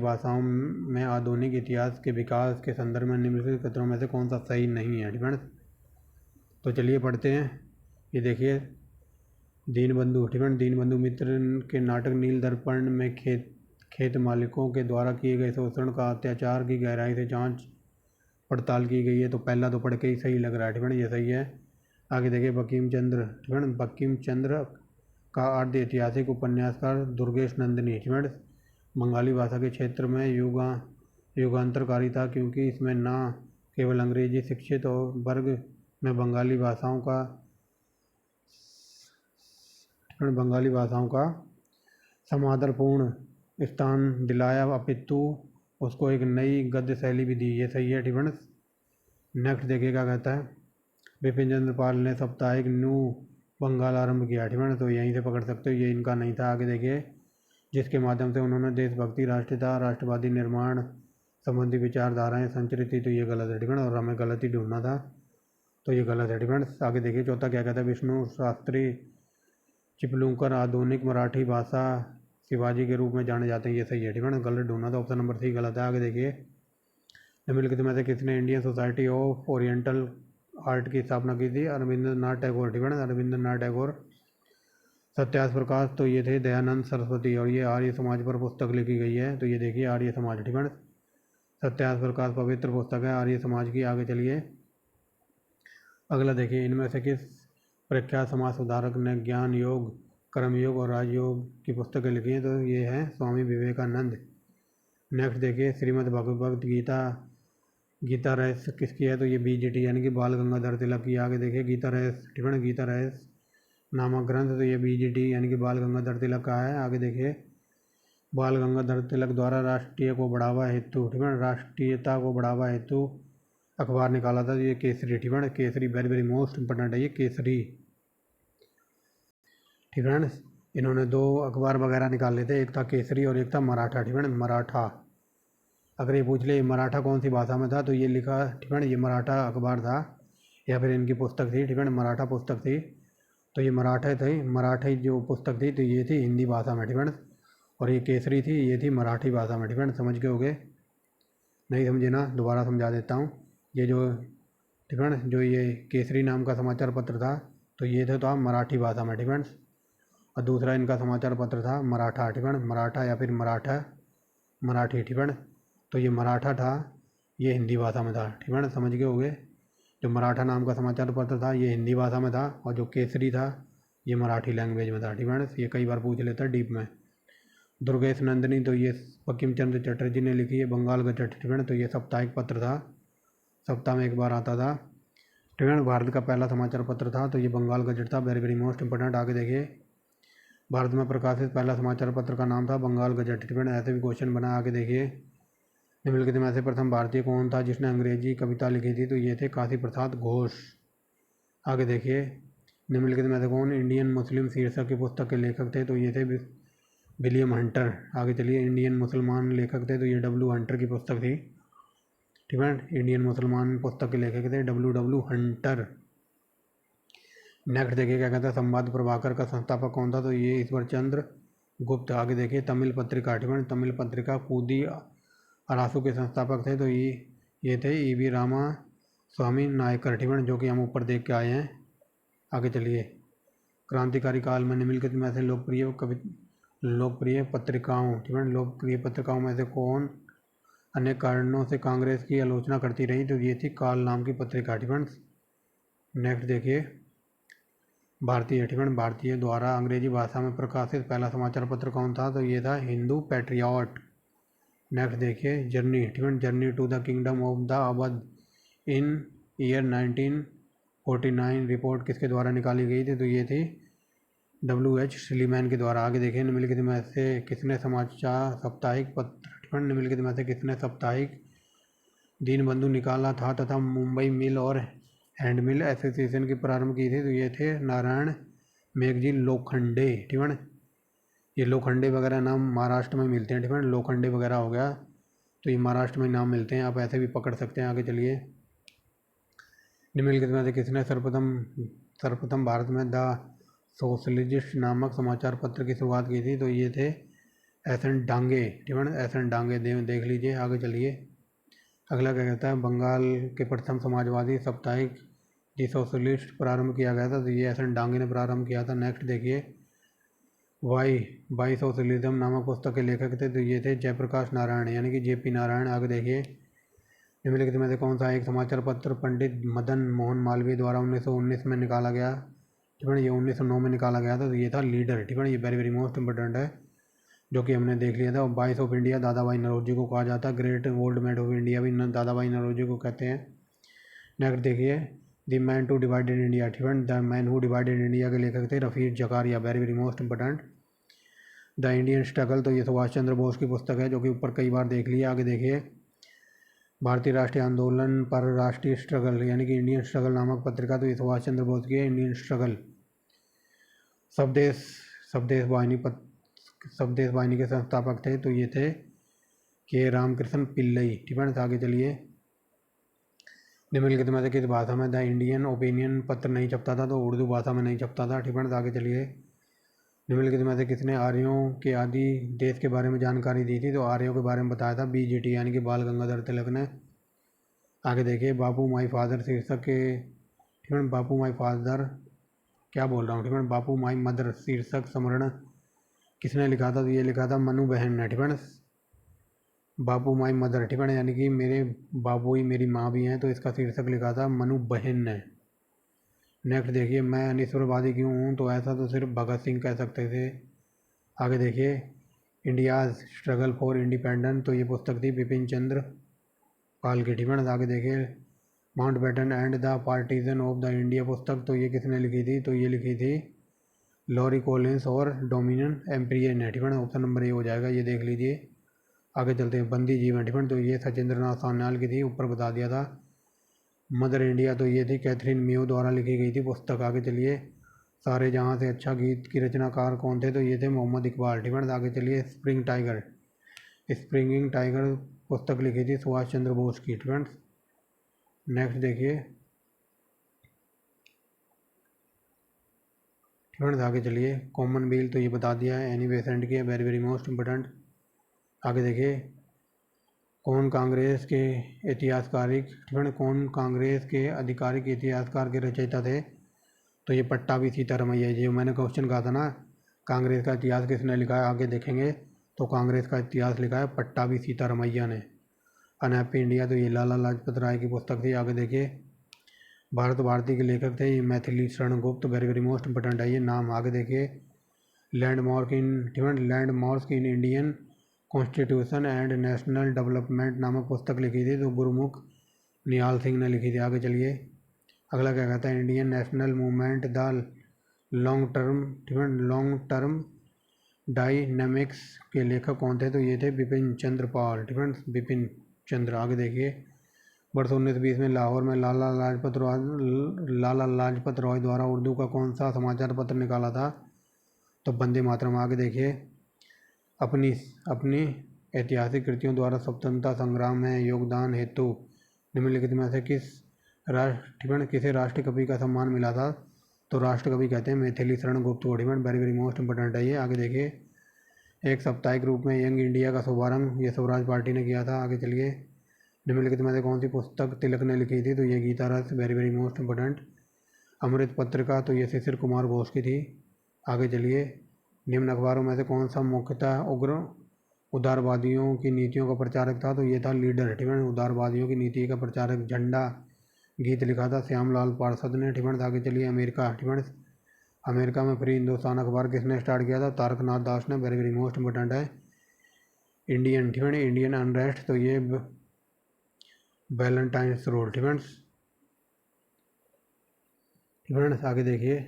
भाषाओं में आधुनिक इतिहास के विकास के संदर्भ में निम्नलिखित कथनों में से कौन सा सही नहीं है डिफेंस? तो चलिए पढ़ते हैं। ये देखिए, दीनबंधु डिफेंस, दीनबंधु मित्र के नाटक नील दर्पण में खेत मालिकों के द्वारा किए गए शोषण का अत्याचार की गहराई से जांच पड़ताल की गई है। तो पहला तो पढ़ के ही सही लग रहा है डिफेंस, ये सही है। आगे देखिए, बंकिम चंद्र डिफेंस, बंकिम चंद्र का अर्ध ऐतिहासिक उपन्यासकार दुर्गेश नंदिनी डिफेंस बंगाली भाषा के क्षेत्र में युगांतरकारी था, क्योंकि इसमें न केवल अंग्रेजी शिक्षित और वर्ग में बंगाली भाषाओं का समादरपूर्ण स्थान दिलाया, अपितु उसको एक नई गद्य शैली भी दी। ये सही है डिफेंस। नेक्स्ट देखिए क्या कहता है, बिपिन चंद्र पाल ने साप्ताहिक न्यू बंगाल आरंभ किया डिफेंस, तो यहीं से पकड़ सकते हो, ये इनका नहीं था। आगे देखिए, जिसके माध्यम से उन्होंने देशभक्ति, राष्ट्रीयता, राष्ट्रवादी निर्माण संबंधी विचारधाराएं संचरित थी। तो ये गलत है डिफेंस, और हमें गलत ही ढूंढना था, तो ये गलत है डिफेंस। आगे देखिए, चौथा क्या कहता है, विष्णु शास्त्री चिपलूणकर आधुनिक मराठी भाषा शिवाजी के रूप में जाने जाते हैं। ये सही है डिफेंस, गलत ढूंढना था, ऑप्शन नंबर सी गलत है। आगे देखिए, निम्नलिखित में से किसने Indian society of oriental art की स्थापना की थी? रविंद्रनाथ टैगोर डिफेंस, रविंद्रनाथ टैगोर। सत्याग्रह प्रकाश, तो ये थे दयानंद सरस्वती, और ये आर्य समाज पर पुस्तक लिखी गई है। तो ये देखिए आर्य समाज डिफेंस, सत्याग्रह प्रकाश पवित्र पुस्तक है आर्य समाज की। आगे चलिए, अगला देखिए, इनमें से किस प्रख्यात समाज सुधारक ने ज्ञान योग, कर्मयोग और राजयोग की पुस्तकें लिखी हैं? तो ये है स्वामी विवेकानंद। नेक्स्ट देखिए, श्रीमद् भगवद गीता रहस किसकी है? तो ये बीजीटी यानी कि बाल गंगाधर तिलक की। आगे देखिए, गीता रहस नामक ग्रंथ, तो ये बीजीटी यानी कि बाल गंगाधर तिलक का है। आगे देखिए, बाल गंगाधर तिलक द्वारा राष्ट्रीयता को बढ़ावा हेतु अखबार निकाला था, तो ये Kesari defence, Kesari very very most important है ये केसरी डिफेंस। इन्होंने दो अखबार वगैरह निकाले थे, एक था केसरी और एक था मराठा डिफेंस, मराठा। अगर ये पूछ ले मराठा कौन सी भाषा में था, तो ये लिखा डिफेंस ये मराठा अखबार था, या फिर इनकी पुस्तक थी डिफेंस, मराठा पुस्तक थी। तो ये मराठी जो पुस्तक थी, तो ये थी हिंदी भाषा में डिफेंस, और ये केसरी थी, ये थी मराठी भाषा में डिफेंस। समझ गए होगे? नहीं समझे ना, दोबारा समझा देता हूँ। ये जो डिफेंस, जो ये केसरी नाम का समाचार पत्र था, तो ये था मराठी भाषा में डिफेंस, और दूसरा इनका समाचार पत्र था मराठा डिफेंस, मराठा या फिर मराठी डिफेंस। तो ये मराठा था, ये हिंदी भाषा में था डिफेंस। समझ गए होगे? जो मराठा नाम का समाचार पत्र था ये हिंदी भाषा में था, और जो केसरी था ये मराठी लैंग्वेज में था डिफेंस। ये कई बार पूछ लेता है डीप में। दुर्गेश नंदिनी, तो ये बंकिम चंद्र चटर्जी ने लिखी है, बंगाल गजट डिफेंस, तो ये साप्ताहिक पत्र था, सप्ताह में एक बार आता था डिफेंस। भारत का पहला समाचार पत्र था, तो ये बंगाल गजट था, वेरी वेरी मोस्ट इंपोर्टेंट। आगे देखिए, भारत में प्रकाशित पहला समाचार पत्र का नाम था बंगाल गजट डिफेंस, ऐसे भी क्वेश्चन बना। आगे देखिए, निम्नलिखित में से प्रथम भारतीय कौन था जिसने अंग्रेजी कविता लिखी थी? तो ये थे काशी प्रसाद घोष। आगे देखिए, निम्नलिखित में से कौन इंडियन मुस्लिम शीर्षक की पुस्तक के लेखक थे? तो ये थे विलियम हंटर। आगे चलिए, इंडियन मुसलमान लेखक थे, तो ये डब्ल्यू हंटर की पुस्तक थी डिफेंस, इंडियन मुसलमान पुस्तक के लेखक थे डब्ल्यू हंटर। नेक्स्ट देखिए क्या कहता है, संवाद प्रभाकर का संस्थापक कौन था? तो ये ईश्वर चंद्र गुप्त। आगे देखिए, तमिल पत्रिका डिफेंस, तमिल पत्रिका कूदी अरासू के संस्थापक थे, तो ये थे ईवी रामा स्वामी नायकर डिफेंस, जो कि हम ऊपर देख के आए हैं। आगे चलिए, क्रांतिकारी काल में निम्नलिखित में से लोकप्रिय लोकप्रिय पत्रिकाओं, ठीक है, लोकप्रिय पत्रिकाओं में से कौन अनेक कारणों से कांग्रेस की आलोचना करती रही? तो ये थी काल नाम की पत्रिका, ठीक है। नेक्स्ट देखिए, भारतीय, ठीक है, भारतीय द्वारा अंग्रेजी भाषा में प्रकाशित पहला समाचार पत्र कौन था? तो ये था हिंदू पैट्रियट। नेक्स्ट देखिए, जर्नी, ठीक है, journey to the kingdom of the Awadh in year 1949 report किसके द्वारा निकाली गई थी? तो ये थी WH स्लीमैन के द्वारा। आगे देखिए, निम्नलिखित में से किसने समाचार साप्ताहिक पत्र, ठीक है, निम्नलिखित में से किसने साप्ताहिक दीनबंधु निकाला था तथा मुंबई मिल और हैंड मिल एसोसिएशन की प्रारंभ की थी? तो ये थे नारायण मेघजी लोखंडे, ठीक है। ये लोखंडे वगैरह नाम महाराष्ट्र में मिलते हैं, ठीक है, लोखंडे वगैरह हो गया तो ये महाराष्ट्र में नाम मिलते हैं, आप ऐसे भी पकड़ सकते हैं। आगे चलिए, निम्नलिखित में से किसने सर्वप्रथम भारत में द सोशलिस्ट नामक समाचार पत्र की शुरुआत की थी? तो ये थे SN डांगे, ठीक है, SN डांगे देख लीजिए। आगे चलिए, अगला क्या कहता है, बंगाल के प्रथम समाजवादी साप्ताहिक दी सोशलिस्ट प्रारंभ किया गया था? तो ये SN डांगे ने प्रारंभ किया था। नेक्स्ट देखिए, वाई सोशलिज्म नामक पुस्तक के लेखक थे? तो ये थे जयप्रकाश नारायण यानी कि JP नारायण। आगे देखिए, निम्नलिखित में से कौन सा एक समाचार पत्र पंडित मदन मोहन मालवीय द्वारा 1919 में निकाला गया? ठीक है, ये 1909 में निकाला गया था। तो ये था लीडर, ठीक है, ये वेरी वेरी मोस्ट इंपॉर्टेंट है जो कि हमने देख लिया था। और वॉइस ऑफ इंडिया दादा भाई नौरोजी को कहा जाता है, great old man of India भी दादा भाई नौरोजी को कहते हैं। नेक्स्ट देखिए, the man to divided India, ठीक है, the man who divided India के लेखक थे Rafiq Zakaria, very very most important. The Indian struggle, तो ये सुभाष चंद्र बोस की पुस्तक है जो कि ऊपर कई बार देख लिया। आगे देखिए, भारतीय राष्ट्रीय आंदोलन पर राष्ट्रीय स्ट्रगल यानी कि इंडियन स्ट्रगल नामक पत्रिका, तो ये सुभाष चंद्र बोस की है, इंडियन स्ट्रगल। स्वदेश वाहिनी के संस्थापक थे? तो ये थे के रामकृष्ण पिल्लई, ठीक है। आगे चलिए, निम्नलिखित में से किस भाषा में द इंडियन ओपिनियन पत्र नहीं छपता था? तो उर्दू भाषा में नहीं छपता था, ठीक है। आगे चलिए, निम्नलिखित में से किसने आर्यों के आदि देश के बारे में जानकारी दी थी? तो आर्यों के बारे में बताया था BGT यानी कि बाल गंगाधर तिलक ने। आगे देखिए, बापू माई फादर शीर्षक के, ठीक है, बापू माई फादर क्या बोल रहा हूँ, ठीक है, बापू माई मदर शीर्षक समरण किसने लिखा था? तो ये लिखा था मनु बहन ने, ठीक है। बापू माई मदर, ठीक है, यानी कि मेरे बाबू ही मेरी माँ भी हैं, तो इसका शीर्षक लिखा था मनु बहन ने। नेक्स्ट देखिए, मैं अनिश्वरवादी क्यों हूँ? तो ऐसा तो सिर्फ भगत सिंह कह सकते थे। आगे देखिए, इंडियाज़ स्ट्रगल फॉर इंडिपेंडेंस, तो ये पुस्तक थी बिपिन चंद्र पाल की, ठीक है। आगे देखिए, Mountbatten and the partisan of the India पुस्तक, तो ये किसने लिखी थी? तो ये लिखी थी लॉरी कॉलिंस और डोमिनियन एम्प्रियर ने, ठीक है। ऑप्शन नंबर ए हो जाएगा, ये देख लीजिए। आगे चलते हैं, बंदी जीवन, ठीक है, तो ये सचिंद्र नाथ सान्याल की थी, ऊपर बता दिया था। मदर इंडिया, तो ये थी कैथरीन मियो द्वारा लिखी गई थी पुस्तक। आगे चलिए, सारे जहाँ से अच्छा गीत की रचनाकार कौन थे? तो ये थे मोहम्मद इकबाल, ठीक है। आगे चलिए, स्प्रिंगिंग टाइगर पुस्तक लिखी थी सुभाष चंद्र बोस की, ठीक है। नेक्स्ट देखिए, ठीक है। आगे चलिए, कॉमनवेल्थ, तो ये बता दिया है, एनी बेसेंट की है, वेरी वेरी मोस्ट इंपोर्टेंट। आगे देखिए, कौन कांग्रेस के ऐतिहासिक, ठीक है, कौन कांग्रेस के आधिकारिक इतिहासकार के रचयिता थे? तो ये पट्टाभी सीतारमैया, जो मैंने क्वेश्चन कहा था ना, कांग्रेस का इतिहास किसने लिखा है? आगे देखेंगे तो कांग्रेस का इतिहास लिखा है पट्टाभी सीतारमैया ने। अनहैप्पी इंडिया, तो ये लाला लाजपत राय की पुस्तक थी। आगे देखिए, भारत भारती के लेखक थे ये Maithili Sharan Gupt, very very most important है ये नाम। आगे देखिए, landmark in Indian constitution and national development नामक पुस्तक लिखी थी, तो गुरुमुख निहाल सिंह ने लिखी थी। आगे चलिए, अगला क्या कहता है, Indian national movement the long term dynamics के लेखक कौन थे? तो ये थे बिपिन चंद्र पाल, ठीक है, बिपिन चंद्र। आगे देखिए, वर्ष 1920 में लाहौर में लाला लाजपत राय द्वारा उर्दू का कौन सा समाचार पत्र निकाला था? तो वंदे मातरम। आगे देखिए, अपनी अपनी ऐतिहासिक कृतियों द्वारा स्वतंत्रता संग्राम में योगदान हेतु निम्नलिखित में से किसे राष्ट्र कवि का सम्मान मिला था? तो राष्ट्र कवि कहते हैं मैथिली शरण गुप्त को, वेरी वेरी मोस्ट इंपोर्टेंट है ये। आगे देखिए, एक साप्ताहिक रूप में यंग इंडिया का शुभारंभ ये स्वराज पार्टी ने किया था। आगे चलिए, निम्नलिखित में से कौन सी पुस्तक तिलक ने लिखी थी? तो ये गीता रस, वेरी वेरी मोस्ट इंपोर्टेंट। अमृत पत्रिका, तो ये शिशिर कुमार घोष की थी। आगे चलिए, निम्न अखबारों में से कौन सा मुख्यतः उग्र उदारवादियों की नीतियों का प्रचारक था? तो ये था लीडर। ठीक है, उदारवादियों की नीति का प्रचारक। झंडा गीत लिखा था श्यामलाल पार्षद ने। ठीक है, आगे चलिए अमेरिका। ठीक है, अमेरिका में फ्री हिंदुस्तान अखबार किसने स्टार्ट किया था? तारकनाथ दास ने। वेरी वेरी मोस्ट इंपॉर्टेंट है। इंडियन, ठीक है, इंडियन अनरेस्ट, तो ये वैलेंटाइंस रोड। ठीक है, आगे देखिए।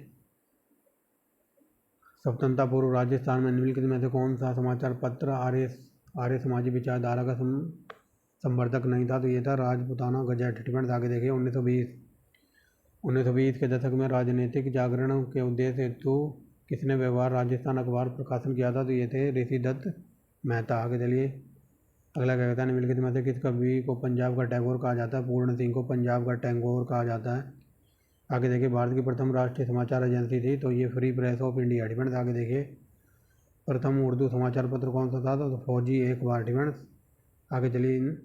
स्वतंत्रता पूर्व राजस्थान में निम्नलिखित में से कौन सा समाचार पत्र आर्य समाजी विचारधारा का संवर्धक नहीं था? तो ये था राजपूताना गजट। ठीक है, आगे देखिए। 1920 के दशक में राजनीतिक जागरण के उद्देश्य हेतु किसने व्यवहार राजस्थान अखबार प्रकाशन किया था? तो ये थे ऋषि दत्त मेहता। आगे चलिए। अगला क्या कहता है? निम्नलिखित में से किस कवि को पंजाब का टैगोर कहा जाता है? पूर्ण सिंह को पंजाब का टैगोर कहा जाता है। आगे देखिए। भारत की प्रथम राष्ट्रीय समाचार एजेंसी थी, तो ये फ्री प्रेस ऑफ इंडिया। ठीक है, आगे देखिए। प्रथम उर्दू समाचार पत्र कौन सा था? तो फौजी अखबार। ठीक है, आगे चलिए।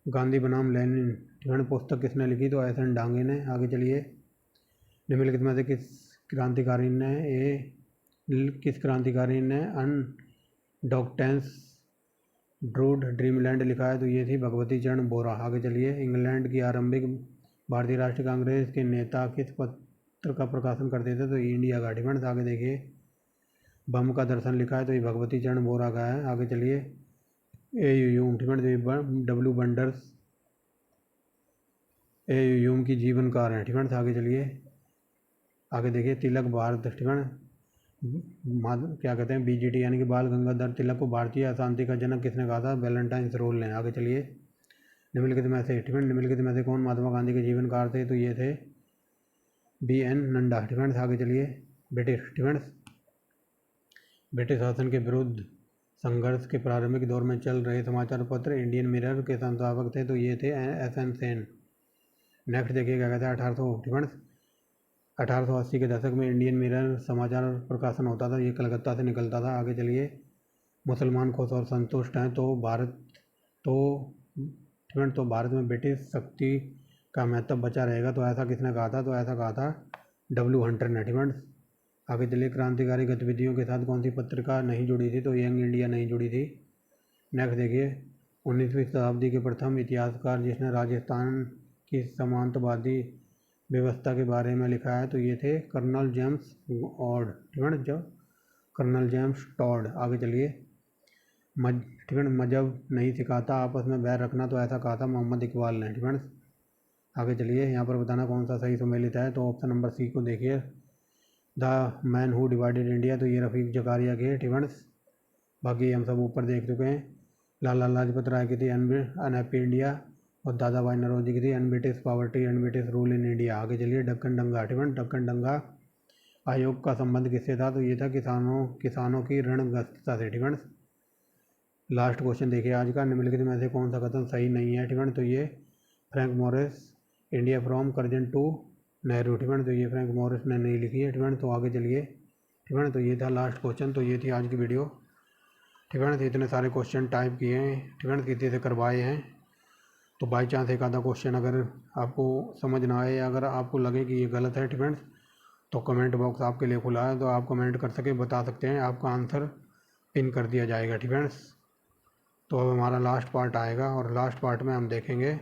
गांधी बनाम लेनिन, ठीक है, पुस्तक किसने लिखी? तो एस एन डांगे ने। आगे चलिए। निम्नलिखित में से किस क्रांतिकारी ने अनडॉक्टेंस ड्रूड ड्रीमलैंड लिखा है? तो ये थी भगवती चरण बोरा। आगे चलिए। इंग्लैंड की आरंभिक भारतीय राष्ट्रीय कांग्रेस के नेता किस पत्र का प्रकाशन करते थे? तो इंडिया का। ठीक है, आगे देखिए। बम का दर्शन लिखा है, तो ये भगवती चरण बोरा का है। आगे चलिए। AUM, ठीक है, डब्ल्यू बंडर्स AUM की जीवनकार है। ठीक है, आगे चलिए। आगे देखिए। तिलक भारत, ठीक है, क्या कहते हैं, BGT यानी कि बाल गंगाधर तिलक को भारतीय अशांति का जनक किसने कहा था? वैलेंटाइन रोल ने। आगे चलिए। निम्नलिखित में से, ठीक है, निम्नलिखित में से कौन महात्मा गांधी के जीवनकार थे? तो ये थे BN नंदा। ठीक है, आगे चलिए। ब्रिटिश, ठीक है, ब्रिटिश शासन के विरुद्ध संघर्ष के प्रारंभिक दौर में चल रहे समाचार पत्र इंडियन मिरर के संस्थापक थे, तो ये थे SN सेन। नेक्स्ट देखिए क्या कहता है। 1880 के दशक में इंडियन मिरर समाचार प्रकाशन होता था, ये कलकत्ता से निकलता था। आगे चलिए। मुसलमान खुश और संतुष्ट हैं, तो भारत में ब्रिटिश शक्ति का महत्व बचा रहेगा, तो ऐसा किसने कहा था? तो ऐसा कहा था W हंटर ने। ठीक है, आगे चलिए। क्रांतिकारी गतिविधियों के साथ कौन सी पत्रिका नहीं जुड़ी थी? तो यंग इंडिया नहीं जुड़ी थी। नेक्स्ट देखिए। 19वीं शताब्दी के प्रथम इतिहासकार जिसने राजस्थान की सामंतवादी व्यवस्था के बारे में लिखा है, तो ये थे कर्नल जेम्स ऑड। ठीक है, जो कर्नल जेम्स टॉड। आगे चलिए। ठीक है, मजहब नहीं सिखाता आपस में बैर रखना, तो ऐसा कहा था मोहम्मद इकबाल ने। ठीक है, आगे चलिए। यहाँ पर बताना कौन सा सही सुमेलित है, तो ऑप्शन नंबर C को देखिए। The man who divided India, तो ये रफ़ीक जकारिया के। ठीक है, बाकी हम सब ऊपर देख चुके हैं। लाला लाजपत राय की थी अनहैप्पी इंडिया, और दादा भाई नौरोजी की थी un-British poverty and British rule in India. आगे चलिए। डक्कन दंगा, ठीक है, डक्कन दंगा आयोग का संबंध किससे था? तो ये था किसानों की ऋणग्रस्तता से। ठीक है, लास्ट क्वेश्चन देखिए आज का। निम्नलिखित में से कौन सा कथन सही नहीं है? ठीक है, तो ये Frank Moraes India from Curzon to Nehru. ठीक है, तो ये फ्रैंक मॉरिस ने नहीं लिखी है। ठीक है, तो आगे चलिए। ठीक है, तो ये था लास्ट क्वेश्चन, तो ये थी आज की वीडियो। ठीक है, तो इतने सारे क्वेश्चन टाइप किए हैं, ठीक है, किसी से करवाए हैं। तो बाई चांस एक आधा क्वेश्चन अगर आपको समझ ना आए, या अगर आपको लगे कि ये गलत है, ठीक है, तो कमेंट बॉक्स आपके लिए खुला है, तो आप कमेंट कर सके, बता सकते हैं, आपका आंसर पिन कर दिया जाएगा। ठीक है, तो अब हमारा लास्ट पार्ट आएगा, और लास्ट पार्ट में हम देखेंगे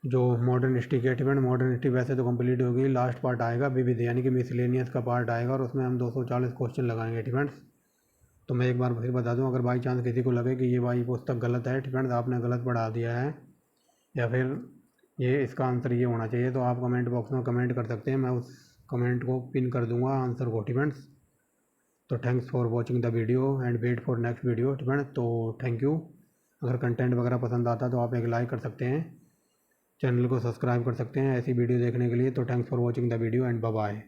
जो मॉडर्न हिस्ट्री के। ठीक है, मॉडर्न हिस्ट्री वैसे तो कंप्लीट होगी, लास्ट पार्ट आएगा विविध यानी कि मिसलेनियस का पार्ट आएगा, और उसमें हम 240 क्वेश्चन लगाएंगे। ठीक है, तो मैं एक बार फिर बता दूं, अगर बाई चांस किसी को लगे कि ये भाई पुस्तक गलत है, ठीक है, तो आपने गलत पढ़ा दिया है, या फिर ये इसका आंसर ये होना चाहिए, तो आप कमेंट बॉक्स में कमेंट कर सकते हैं, मैं उस कमेंट को पिन कर दूंगा आंसर को। ठीक है, तो thanks for watching the video and wait for next video. ठीक है, तो थैंक यू। अगर कंटेंट वगैरह पसंद आता तो आप एक लाइक कर सकते हैं, चैनल को सब्सक्राइब कर सकते हैं ऐसी वीडियो देखने के लिए। तो thanks for watching the video and bye bye.